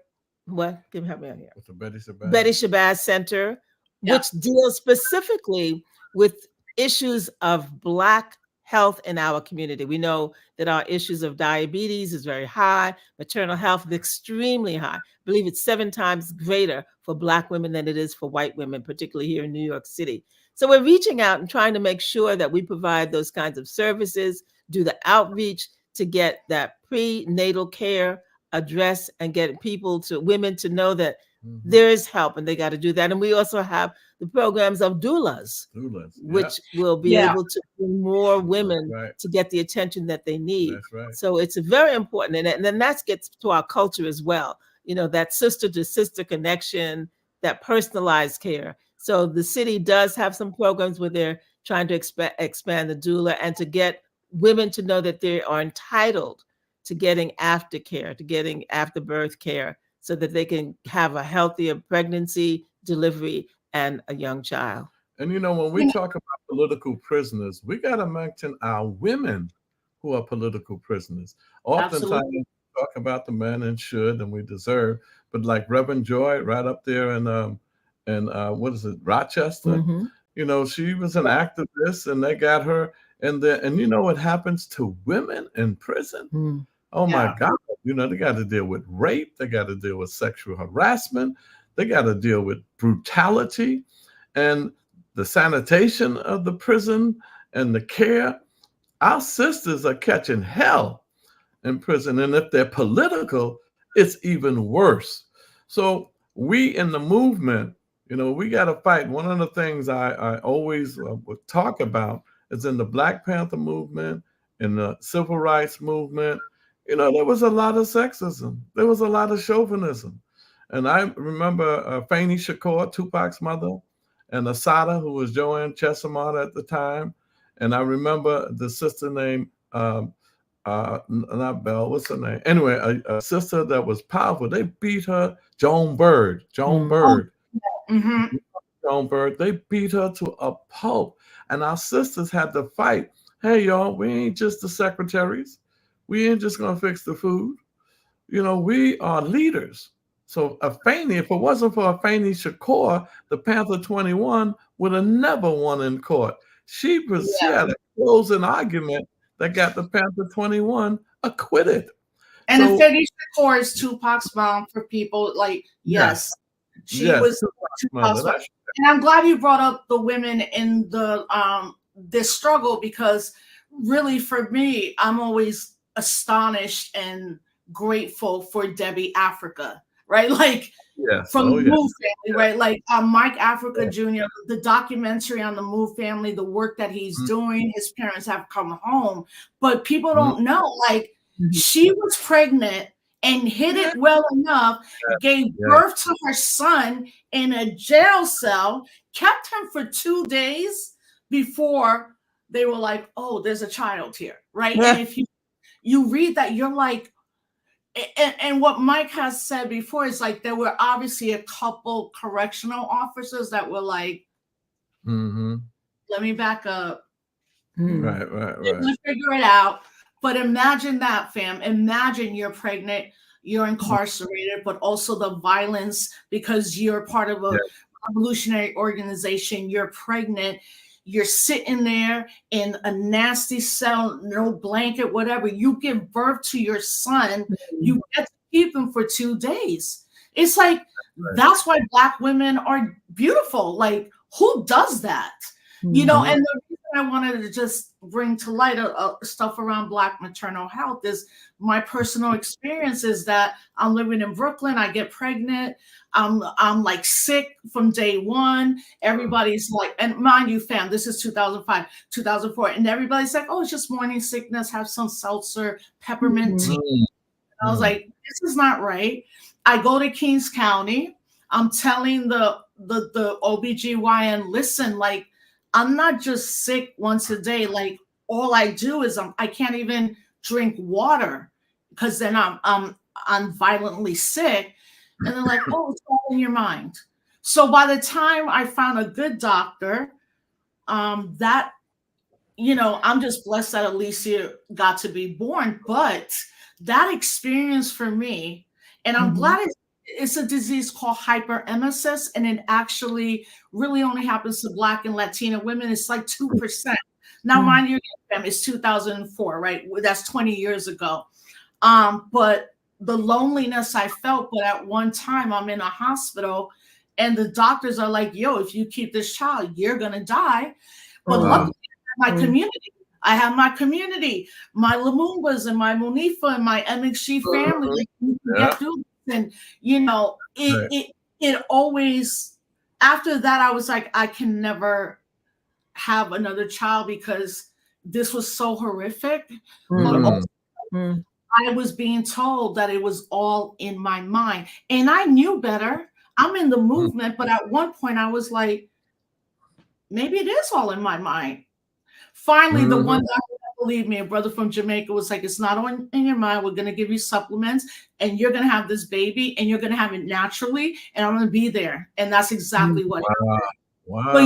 What? Help me out here. With the Betty Shabazz Center, which deals specifically with issues of Black health in our community. We know that our issues of diabetes is very high, maternal health is extremely high. I believe it's 7 times greater for Black women than it is for white women, particularly here in New York City. So we're reaching out and trying to make sure that we provide those kinds of services, do the outreach to get that prenatal care addressed and get women to know that there is help and they got to do that. And we also have the programs of doulas, which will be able to bring more women to get the attention that they need. That's right. So it's very important. And then that gets to our culture as well. That sister to sister connection, that personalized care. So the city does have some programs where they're trying to expand the doula and to get women to know that they are entitled to getting aftercare, to getting after birth care, so that they can have a healthier pregnancy, delivery, and a young child. And when we talk about political prisoners, we got to mention our women who are political prisoners. Oftentimes we talk about the men and should, and we deserve, but like Reverend Joy right up there in what is it, Rochester? She was an activist, and they got her in there. And you know what happens to women in prison? Oh my God. They got to deal with rape. They got to deal with sexual harassment. They got to deal with brutality and the sanitation of the prison and the care. Our sisters are catching hell in prison. And if they're political, it's even worse. So we in the movement, we got to fight. One of the things I always would talk about is in the Black Panther movement, in the civil rights movement, there was a lot of sexism. There was a lot of chauvinism. And I remember Fannie Shakur, Tupac's mother, and Asada, who was Joanne Chesimard at the time. And I remember the sister named, not Belle, what's her name? Anyway, a sister that was powerful. They beat her, Joan Bird. Joan Bird, they beat her to a pulp. And our sisters had to fight. Hey, y'all, we ain't just the secretaries. We ain't just going to fix the food. We are leaders. So Fannie, if it wasn't for Fannie Shakur, the Panther 21 would have never won in court. She had a closing argument that got the Panther 21 acquitted. And so, Fannie Shakur is Tupac's mom for people she was Tupac's mom. And I'm glad you brought up the women in the this struggle, because really for me, I'm always astonished and grateful for Debbie Africa, right? Like from the Move family, right? Like Mike Africa Jr., the documentary on the Move family, the work that he's doing, his parents have come home, but people don't know, like she was pregnant and hid it well enough, gave birth to her son in a jail cell, kept him for 2 days before they were like, oh, there's a child here, right? And if you read that, you're like, and what Mike has said before is like, there were obviously a couple correctional officers that were like, let me back up. Right. Let's figure it out. But imagine that, fam. Imagine you're pregnant, you're incarcerated, but also the violence because you're part of a revolutionary organization, you're pregnant. You're sitting there in a nasty cell, no blanket, whatever. You give birth to your son. You get to keep him for 2 days. It's like, that's why Black women are beautiful. Like, who does that? And the reason I wanted to just bring to light stuff around Black maternal health is my personal experience is that I'm living in Brooklyn. I get pregnant. I'm like sick from day one. Everybody's like, and mind you, fam, this is 2005, 2004. And everybody's like, oh, it's just morning sickness. Have some seltzer, peppermint tea. And I was like, this is not right. I go to Kings County. I'm telling the OBGYN, listen, like, I'm not just sick once a day. Like all I do is I can't even drink water because then I'm violently sick. And they're like, oh, it's all in your mind. So by the time I found a good doctor, that, I'm just blessed that Alicia got to be born. But that experience for me, and I'm glad it's a disease called hyperemesis, and it actually really only happens to Black and Latina women. It's like 2%. Now, mind you, it's 2004, right? That's 20 years ago. But the loneliness I felt, but at one time I'm in a hospital and the doctors are like, yo, if you keep this child, you're going to die. But luckily, I have my community. I have my community, my Lumumbas and my Munifa and my MXG family. Get through this. And, it always, after that, I was like, I can never have another child because this was so horrific. But also, I was being told that it was all in my mind. And I knew better. I'm in the movement, but at one point I was like, maybe it is all in my mind. Finally, the one doctor that believed me, a brother from Jamaica, was like, it's not on in your mind. We're going to give you supplements and you're going to have this baby and you're going to have it naturally. And I'm going to be there. And that's exactly what happened. Wow. But,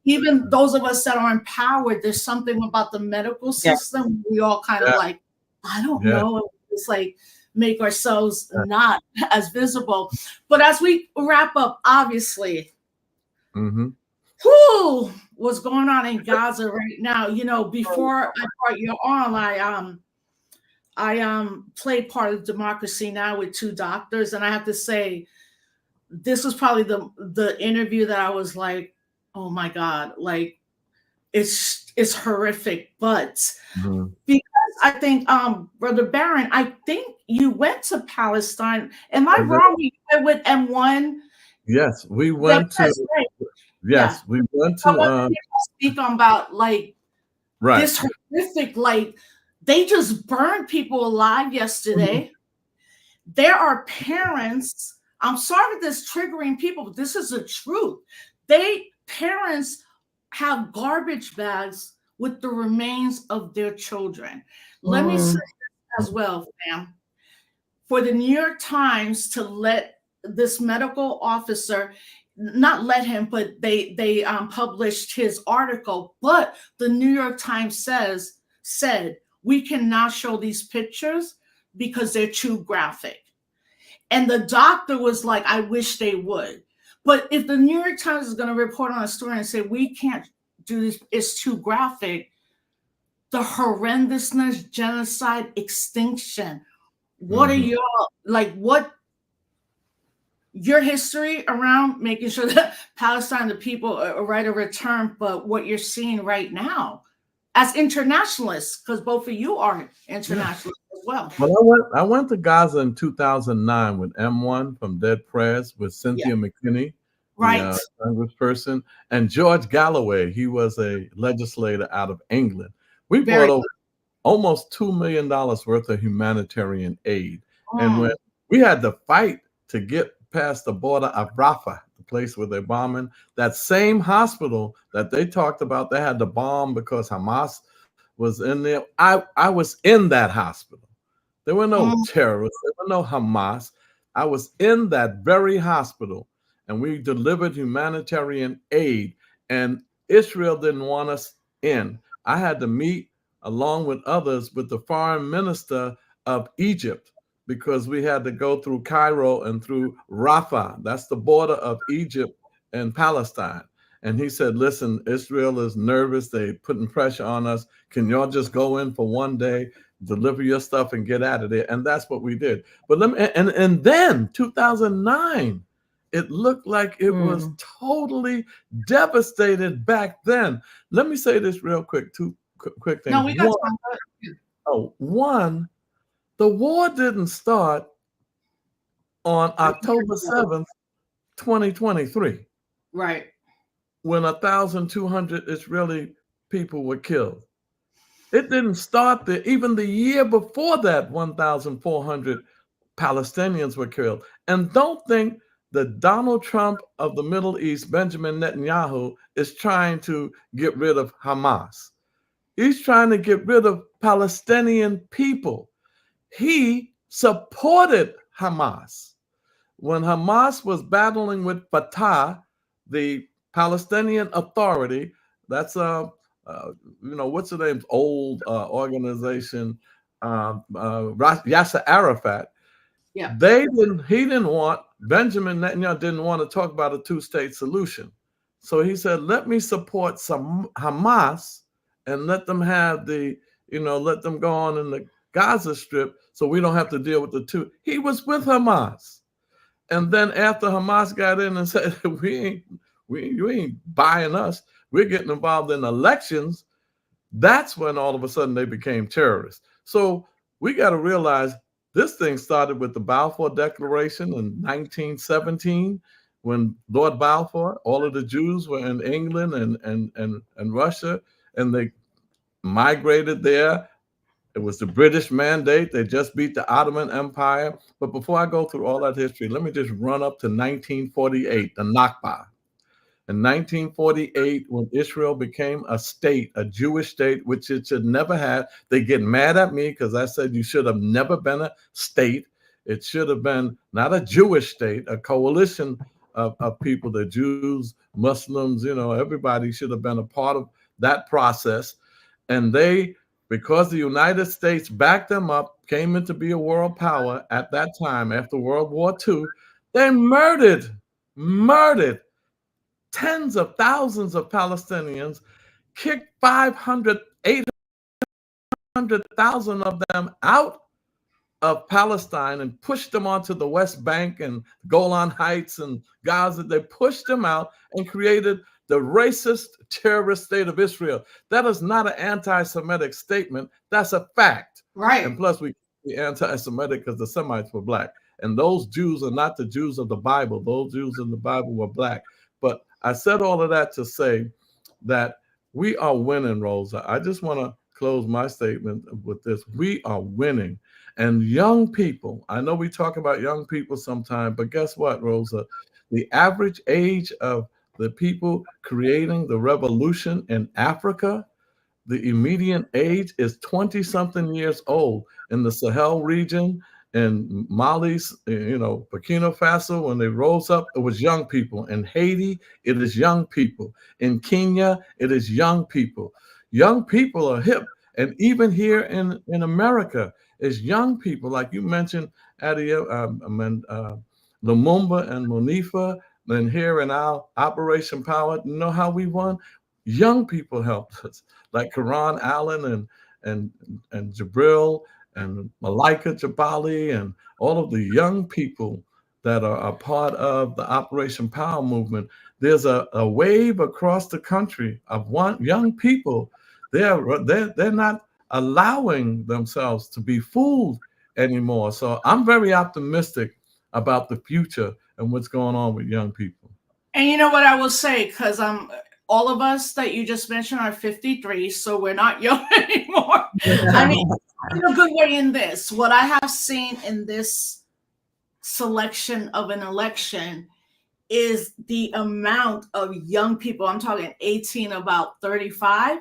even those of us that are empowered, there's something about the medical system. We all kind of like, I don't know. It's like make ourselves not as visible. But as we wrap up, obviously, what's going on in Gaza right now? Before I brought you on, I played part of Democracy Now! With two doctors, and I have to say, this was probably the interview that I was like, oh my God, like it's horrific. But because I think, Brother Barron, I think you went to Palestine. Am I wrong? You went with M1? Yes, we went to. Right. Yes, we went to. Speak on about like this horrific, like they just burned people alive yesterday. There are parents. I'm sorry for this triggering people, but this is the truth. Parents have garbage bags with the remains of their children. Let me say this as well, fam. For the New York Times to let this medical officer, not let him, but they published his article, but the New York Times said, we cannot show these pictures because they're too graphic. And the doctor was like, I wish they would. But if the New York Times is going to report on a story and say, we can't do this, it's too graphic, the horrendousness, genocide, extinction, what are y'all, like, what, your history around making sure that Palestine, the people, are right of return, but what you're seeing right now as internationalists, because both of you are internationalists as well. Well, I went to Gaza in 2009 with M1 from Dead Prez with Cynthia McKinney, the congressperson, and George Galloway. He was a legislator out of England. We brought over almost $2 million worth of humanitarian aid. And when we had to fight to get past the border of Rafah, the place where they're bombing, that same hospital that they talked about, they had to bomb because Hamas was in there. I was in that hospital. There were no terrorists. There were no Hamas. I was in that very hospital, and we delivered humanitarian aid, and Israel didn't want us in. I had to meet, along with others, with the foreign minister of Egypt, because we had to go through Cairo and through Rafah. That's the border of Egypt and Palestine. And he said, listen, Israel is nervous. They're putting pressure on us. Can y'all just go in for one day, deliver your stuff, and get out of there? And that's what we did. But and then 2009, it looked like it was totally devastated back then. Let me say this real quick, two quick things. No, we got one, the war didn't start on October 7th, 2023. Right. When 1,200 Israeli people were killed. It didn't start there. Even the year before that, 1,400 Palestinians were killed. And don't think the Donald Trump of the Middle East, Benjamin Netanyahu, is trying to get rid of Hamas. He's trying to get rid of Palestinian people. He supported Hamas. When Hamas was battling with Fatah, the Palestinian Authority, that's what's the name's old organization, Yasser Arafat. Yeah. Benjamin Netanyahu didn't want to talk about a two-state solution. So he said, let me support some Hamas and let them have let them go on in the Gaza Strip so we don't have to deal with the two. He was with Hamas. And then after Hamas got in and said, you ain't buying us, we're getting involved in elections, that's when all of a sudden they became terrorists. So we got to realize this thing started with the Balfour Declaration in 1917, when Lord Balfour, all of the Jews were in England and Russia, and they migrated there. It was the British mandate. They just beat the Ottoman Empire. But before I go through all that history, let me just run up to 1948, the Nakba. In 1948, when Israel became a state, a Jewish state, which it should never have, they get mad at me because I said you should have never been a state. It should have been not a Jewish state, a coalition of people, the Jews, Muslims, everybody should have been a part of that process. And they, because the United States backed them up, came in to be a world power at that time after World War II, they murdered tens of thousands of Palestinians, kicked 500, 800,000 of them out of Palestine and pushed them onto the West Bank and Golan Heights and Gaza. They pushed them out and created the racist terrorist state of Israel. That is not an anti-Semitic statement. That's a fact. Right. And plus we be anti-Semitic because the Semites were black. And those Jews are not the Jews of the Bible. Those Jews in the Bible were black. But I said all of that to say that we are winning, Rosa. I just want to close my statement with this. We are winning. And young people, I know we talk about young people sometimes, but guess what, Rosa? The average age of the people creating the revolution in Africa, the immediate age is 20-something years old. In the Sahel region, in Mali's, Burkina Faso, when they rose up, it was young people. In Haiti, it is young people. In Kenya, it is young people. Young people are hip. And even here in America, it's young people, like you mentioned, Adia, Lumumba and Monifa, and here in our Operation Power, you know how we won? Young people helped us, like Karan Allen and Jabril and Malika Jabali and all of the young people that are a part of the Operation Power movement. There's a wave across the country of young people. They're not allowing themselves to be fooled anymore. So I'm very optimistic about the future and what's going on with young people. And you know what I will say, because all of us that you just mentioned are 53, so we're not young anymore. I mean, in a good way in this. What I have seen in this selection of an election is the amount of young people, I'm talking 18 about 35,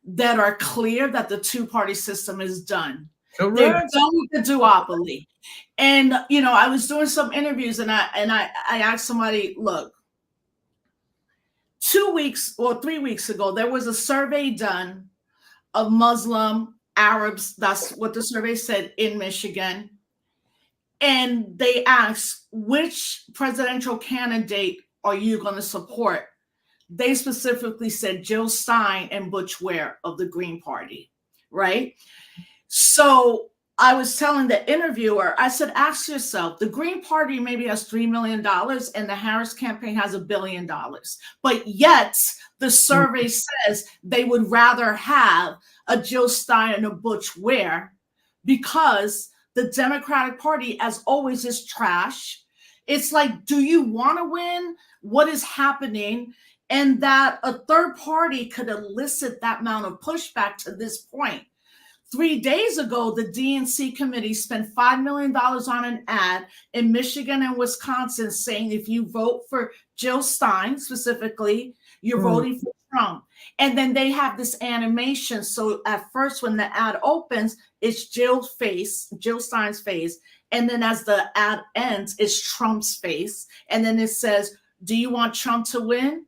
that are clear that the two-party system is done. Correct. They're done with the duopoly. And I was doing some interviews and I asked somebody, look, 2 weeks or 3 weeks ago, there was a survey done of Muslim Arabs. That's what the survey said in Michigan. And they asked, which presidential candidate are you going to support? They specifically said Jill Stein and Butch Ware of the Green Party, right? So I was telling the interviewer, I said, ask yourself, the Green Party maybe has $3 million and the Harris campaign has $1 billion. But yet the survey says they would rather have a Jill Stein and a Butch Ware because the Democratic Party, as always, is trash. It's like, do you want to win? What is happening? And that a third party could elicit that amount of pushback to this point. 3 days ago, the DNC committee spent $5 million on an ad in Michigan and Wisconsin saying if you vote for Jill Stein specifically, you're voting for Trump. And then they have this animation. So at first, when the ad opens, it's Jill Stein's face. And then as the ad ends, it's Trump's face. And then it says, do you want Trump to win?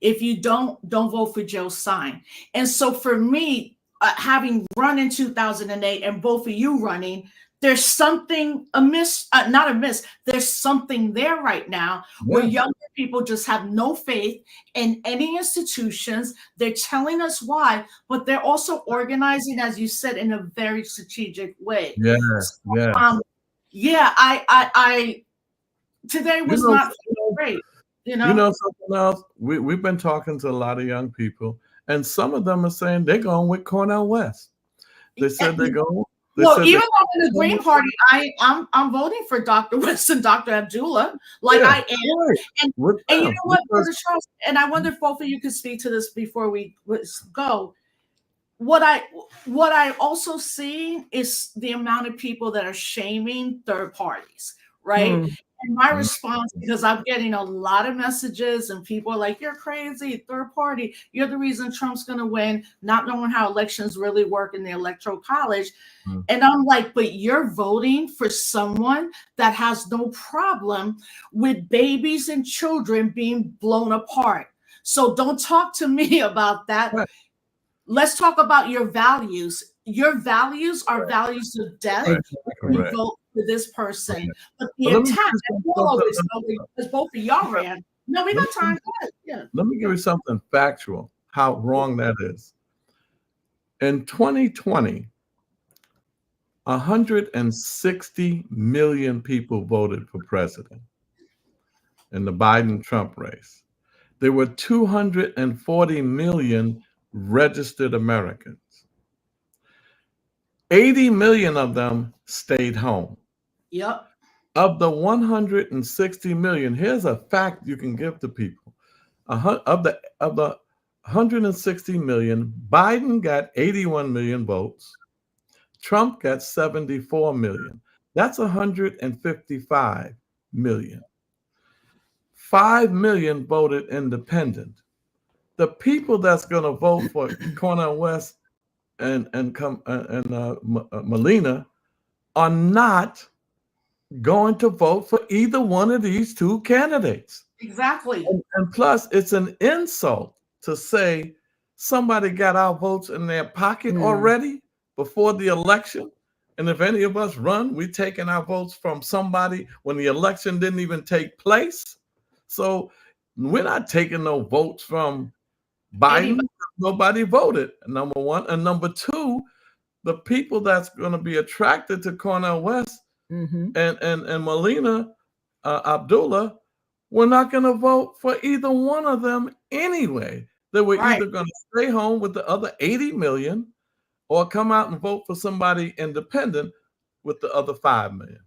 If you don't vote for Jill Stein. And so for me, having run in 2008 and both of you running, there's something amiss, not amiss, there's something there right now where younger people just have no faith in any institutions. They're telling us why, but they're also organizing, as you said, in a very strategic way. I today was not great. You know something else? We've been talking to a lot of young people, and some of them are saying they're going with Cornel West. They said they're going. Well, even though in the Green Party, I'm voting for Dr. West and Dr. Abdullah, I am. And you know what, Brother Charles, and I wonder if both of you could speak to this before we go. What I also see is the amount of people that are shaming third parties, right? And my response, because I'm getting a lot of messages and people are like, you're crazy, third party. You're the reason Trump's going to win, not knowing how elections really work in the Electoral College. And I'm like, but you're voting for someone that has no problem with babies and children being blown apart. So don't talk to me about that. Right. Let's talk about your values. Your values are values of death. We vote for this person. But the attack, because both of y'all ran. No, we got time. Yeah. Let me give you something factual, how wrong that is. In 2020, 160 million people voted for president in the Biden-Trump race. There were 240 million registered Americans. 80 million of them stayed home. Yep. Of the 160 million, here's a fact you can give to people. Of the 160 million, Biden got 81 million votes. Trump got 74 million. That's 155 million. 5 million voted independent. The people that's going to vote for Cornel West and Molina are not going to vote for either one of these two candidates. Exactly. And plus, it's an insult to say somebody got our votes in their pocket already before the election. And if any of us run, we're taking our votes from somebody when the election didn't even take place. So we're not taking no votes from Biden. Nobody voted, number one. And number two, the people that's going to be attracted to Cornel West and Molina Abdullah, we're not going to vote for either one of them anyway. They were either going to stay home with the other 80 million or come out and vote for somebody independent with the other 5 million.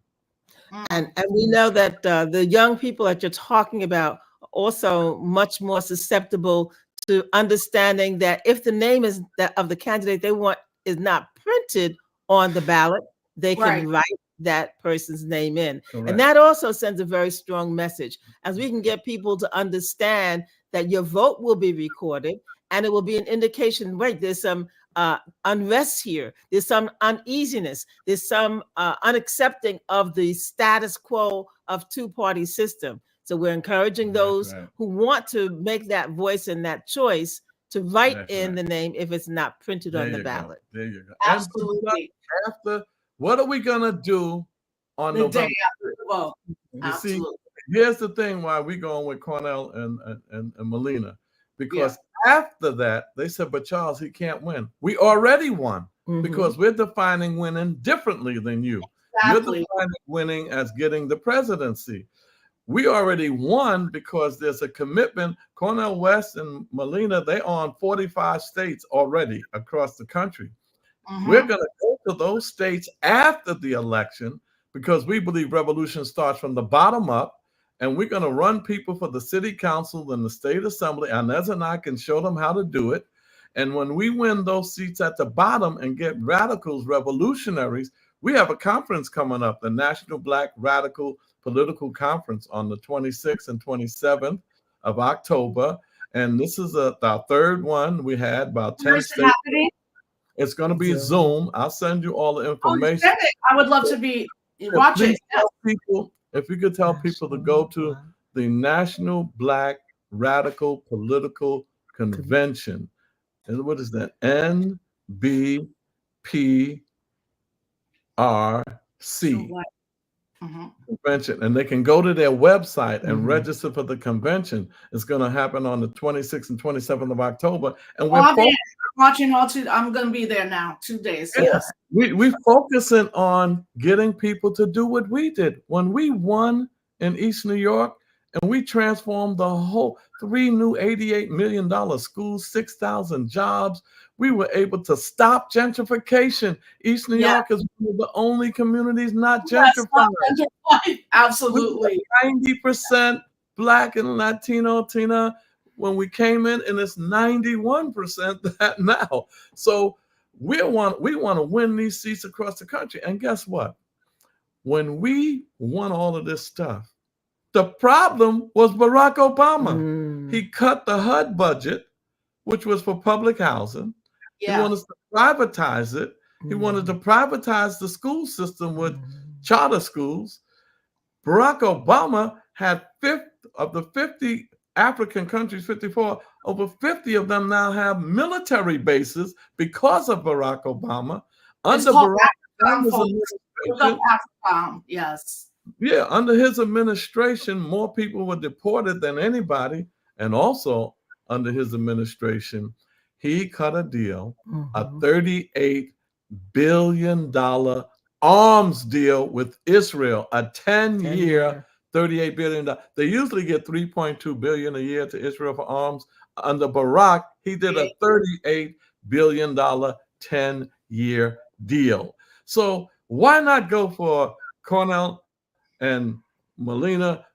And we know that the young people that you're talking about are also much more susceptible to understanding that if the name is of the candidate they want is not printed on the ballot, they can write that person's name in. Correct. And that also sends a very strong message, as we can get people to understand that your vote will be recorded and it will be an indication, wait, there's some unrest here, there's some uneasiness, there's some unaccepting of the status quo of two-party system. So we're encouraging those who want to make that voice and that choice to write in the name if it's not printed on the ballot. There you go. Absolutely. After, what are we gonna do on the November? Day after? Well, absolutely. See, here's the thing why we're going with Cornel and Molina, because after that they said, but Charles, he can't win. We already won because we're defining winning differently than you. Exactly. You're defining winning as getting the presidency. We already won because there's a commitment. Cornel West and Molina, they're on 45 states already across the country. We're going to go to those states after the election because we believe revolution starts from the bottom up, and we're going to run people for the city council and the state assembly. Inez and I can show them how to do it. And when we win those seats at the bottom and get radicals, revolutionaries, we have a conference coming up, the National Black Radical Political Conference on the 26th and 27th of October. And this is our third one. We had about 10 Where's it states. happening? It's going to be Zoom. I'll send you all the Oh, information. send it. I would love to be watch it. Tell people, if you could tell people to go to the National Black Radical Political Convention. And what is that? NBPRC. Convention, and they can go to their website and register for the convention. It's going to happen on the 26th and 27th of October, and we're watching all two. I'm going to be there now, 2 days. Yes, we're focusing on getting people to do what we did when we won in East New York, and we transformed the whole 3 new $88 million schools, 6,000 jobs. We were able to stop gentrification. East New York is one of the only communities not gentrified. Absolutely. 90% Black and Latino, Tina, when we came in, and it's 91% that now. So we want to win these seats across the country. And guess what? When we won all of this stuff, the problem was Barack Obama. He cut the HUD budget, which was for public housing. He wanted to privatize it. He wanted to privatize the school system with charter schools. Barack Obama had of the 50 African countries, 54, over 50 of them now have military bases because of Barack Obama. Under Barack Obama's administration, yes. Yeah, under his administration, more people were deported than anybody. And also under his administration, he cut a deal, a $38 billion arms deal with Israel, a 10-year, $38 billion. They usually get $3.2 billion a year to Israel for arms. Under Barack, he did a $38 billion 10-year deal. So why not go for Cornell and Molina?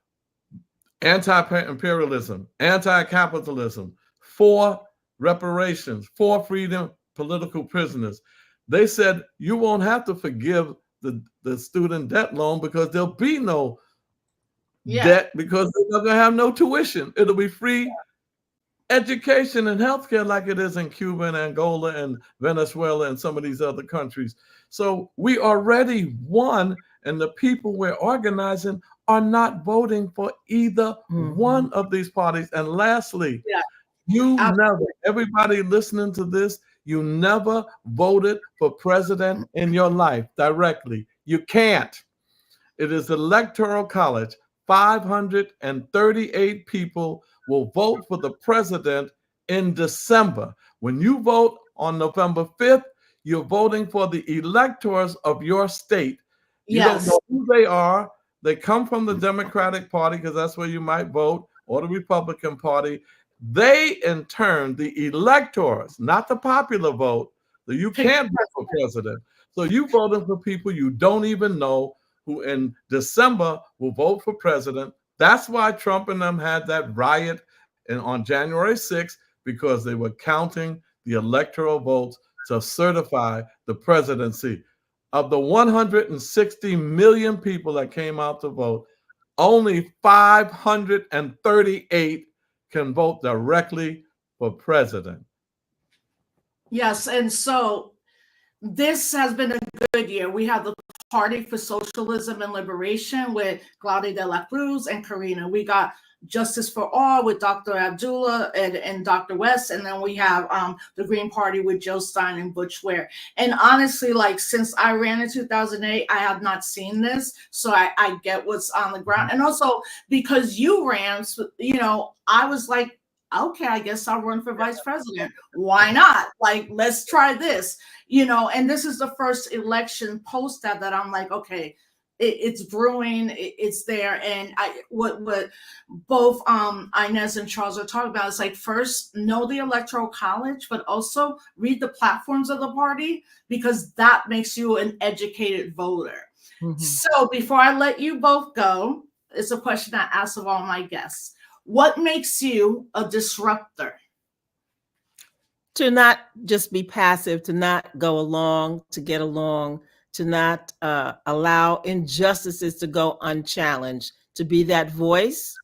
Anti-imperialism, anti-capitalism, for reparations, for freedom, political prisoners. They said you won't have to forgive the student debt loan because there'll be no debt because they're not going to have no tuition. It'll be free education and healthcare like it is in Cuba and Angola and Venezuela and some of these other countries. So we already won, and the people we're organizing are not voting for either one of these parties. And lastly, everybody listening to this, you never voted for president in your life directly. You can't. It is electoral college. 538 people will vote for the president in December. When you vote on November 5th, you're voting for the electors of your state. You don't know who they are. They come from the Democratic Party because that's where you might vote, or the Republican Party. They, in turn, the electors, not the popular vote, that you can't vote for president. So you voted for people you don't even know who in December will vote for president. That's why Trump and them had that riot on January 6th, because they were counting the electoral votes to certify the presidency. Of the 160 million people that came out to vote, only 538 can vote directly for president. Yes, and so this has been a good year. We have the Party for Socialism and Liberation with Claudia de la Cruz and Karina. We got Justice for All with Dr. Abdullah and Dr. West. And then we have the Green Party with Joe Stein and Butch Ware. And honestly, like, since I ran in 2008, I have not seen this. So I get what's on the ground. And also because you ran, you know, I was like, okay, I guess I'll run for vice president. Why not? Like, let's try this, you know, and this is the first election post that I'm like, okay, it's brewing, it's there. And what both Inez and Charles are talking about is like, first, know the Electoral College, but also read the platforms of the party, because that makes you an educated voter. So before I let you both go, it's a question I ask of all my guests. What makes you a disruptor? to not just be passive, to not go along, to get along, to not allow injustices to go unchallenged, to be that voice,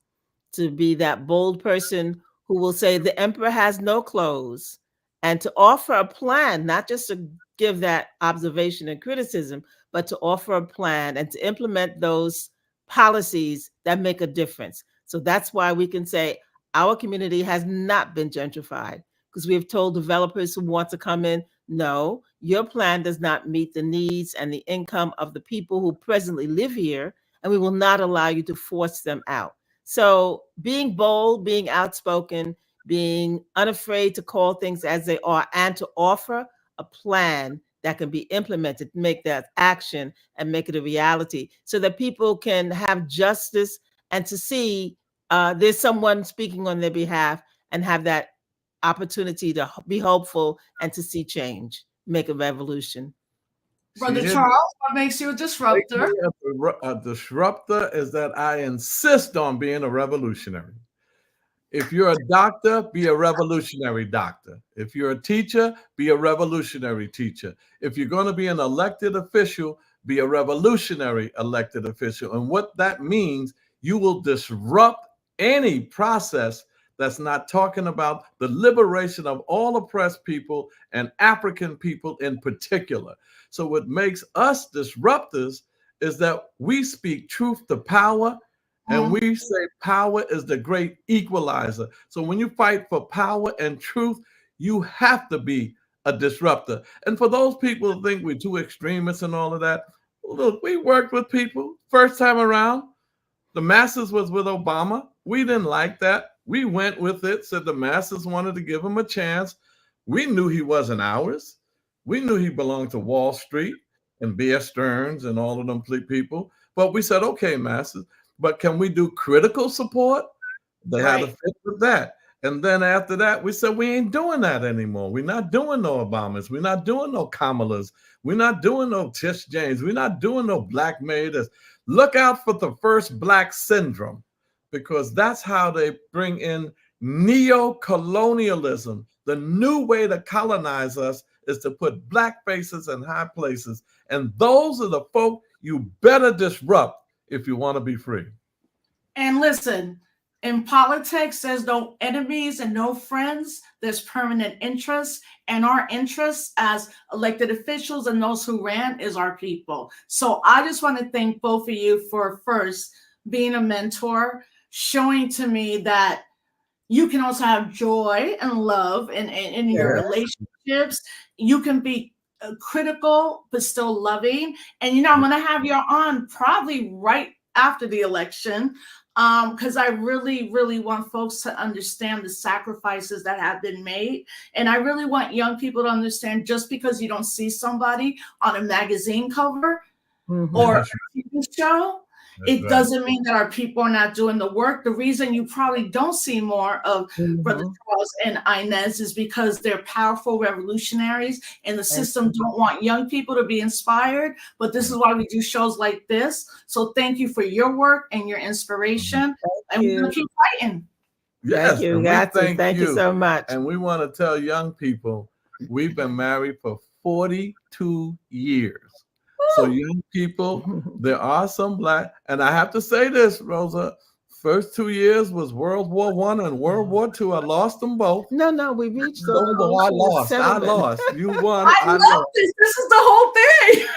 to be that bold person who will say the emperor has no clothes, and to offer a plan, not just to give that observation and criticism, but to offer a plan and to implement those policies that make a difference. So that's why we can say our community has not been gentrified, because we have told developers who want to come in, no, your plan does not meet the needs and the income of the people who presently live here, and we will not allow you to force them out. So being bold, being outspoken, being unafraid to call things as they are, and to offer a plan that can be implemented, make that action and make it a reality so that people can have justice and to see there's someone speaking on their behalf and have that opportunity to be hopeful and to see change, make a revolution. Brother Charles, what makes you a disruptor? A disruptor is that I insist on being a revolutionary. If you're a doctor, be a revolutionary doctor. If you're a teacher, be a revolutionary teacher. If you're going to be an elected official, be a revolutionary elected official. And what that means, you will disrupt any process that's not talking about the liberation of all oppressed people and African people in particular. So what makes us disruptors is that we speak truth to power, and we say power is the great equalizer. So when you fight for power and truth, you have to be a disruptor. And for those people who think we're too extremists and all of that, look, we worked with people. First time around, the masses was with Obama. We didn't like that. We went with it, said the masses wanted to give him a chance. We knew he wasn't ours. We knew he belonged to Wall Street and Bear Stearns and all of them people. But we said, okay, masses, but can we do critical support? They had to fit with that. And then after that, we said, we ain't doing that anymore. We're not doing no Obamas. We're not doing no Kamalas. We're not doing no Tish James. We're not doing no Black Maiders. Look out for the first Black syndrome, because that's how they bring in neo-colonialism. The new way to colonize us is to put Black faces in high places. And those are the folk you better disrupt if you want to be free. And listen, in politics, there's no enemies and no friends. There's permanent interests. And our interests as elected officials and those who ran is our people. So I just want to thank both of you for first being a mentor, showing to me that you can also have joy and love in your relationships. You can be critical, but still loving. And, you know, I'm going to have you on probably right after the election, because I really, really want folks to understand the sacrifices that have been made. And I really want young people to understand, just because you don't see somebody on a magazine cover or a TV show, it doesn't mean that our people are not doing the work. The reason you probably don't see more of Brother Charles and Inez is because they're powerful revolutionaries, and the system don't want young people to be inspired. But this is why we do shows like this. So thank you for your work and your inspiration. And we're going to keep fighting. Yes, thank you so much. And we want to tell young people, we've been married for 42 years. So young people, there are some Black, and I have to say this, Rosa, first 2 years was World War I and World War II. I lost them both. No, we reached I lost. You won. I love this. This is the whole thing.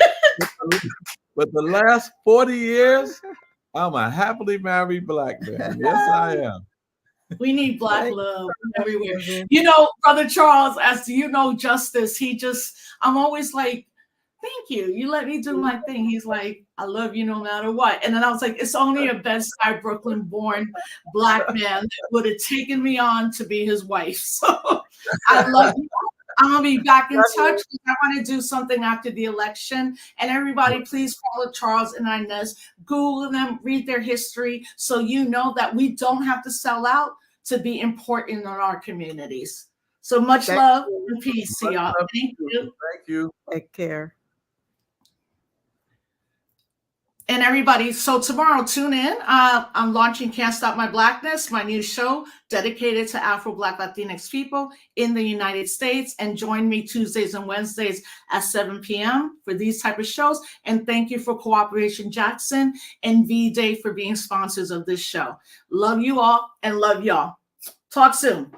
But the last 40 years, I'm a happily married Black man. Yes, I am. We need Black love everywhere. You know, Brother Charles, as you know, Justice, I'm always like, thank you. You let me do my thing. He's like, I love you no matter what. And then I was like, it's only a Bed-Stuy, Brooklyn-born Black man that would have taken me on to be his wife. So I love you. I'm going to be back in touch. I want to do something after the election. And everybody, please follow Charles and Inez. Google them, read their history, so you know that we don't have to sell out to be important in our communities. So much love and peace to y'all. Thank you. Thank you. Take care. And everybody, so tomorrow, tune in. I'm launching Can't Stop My Blackness, my new show dedicated to Afro-Black Latinx people in the United States. And join me Tuesdays and Wednesdays at 7 p.m. for these type of shows. And thank you for Cooperation Jackson and V-Day for being sponsors of this show. Love you all and love y'all. Talk soon.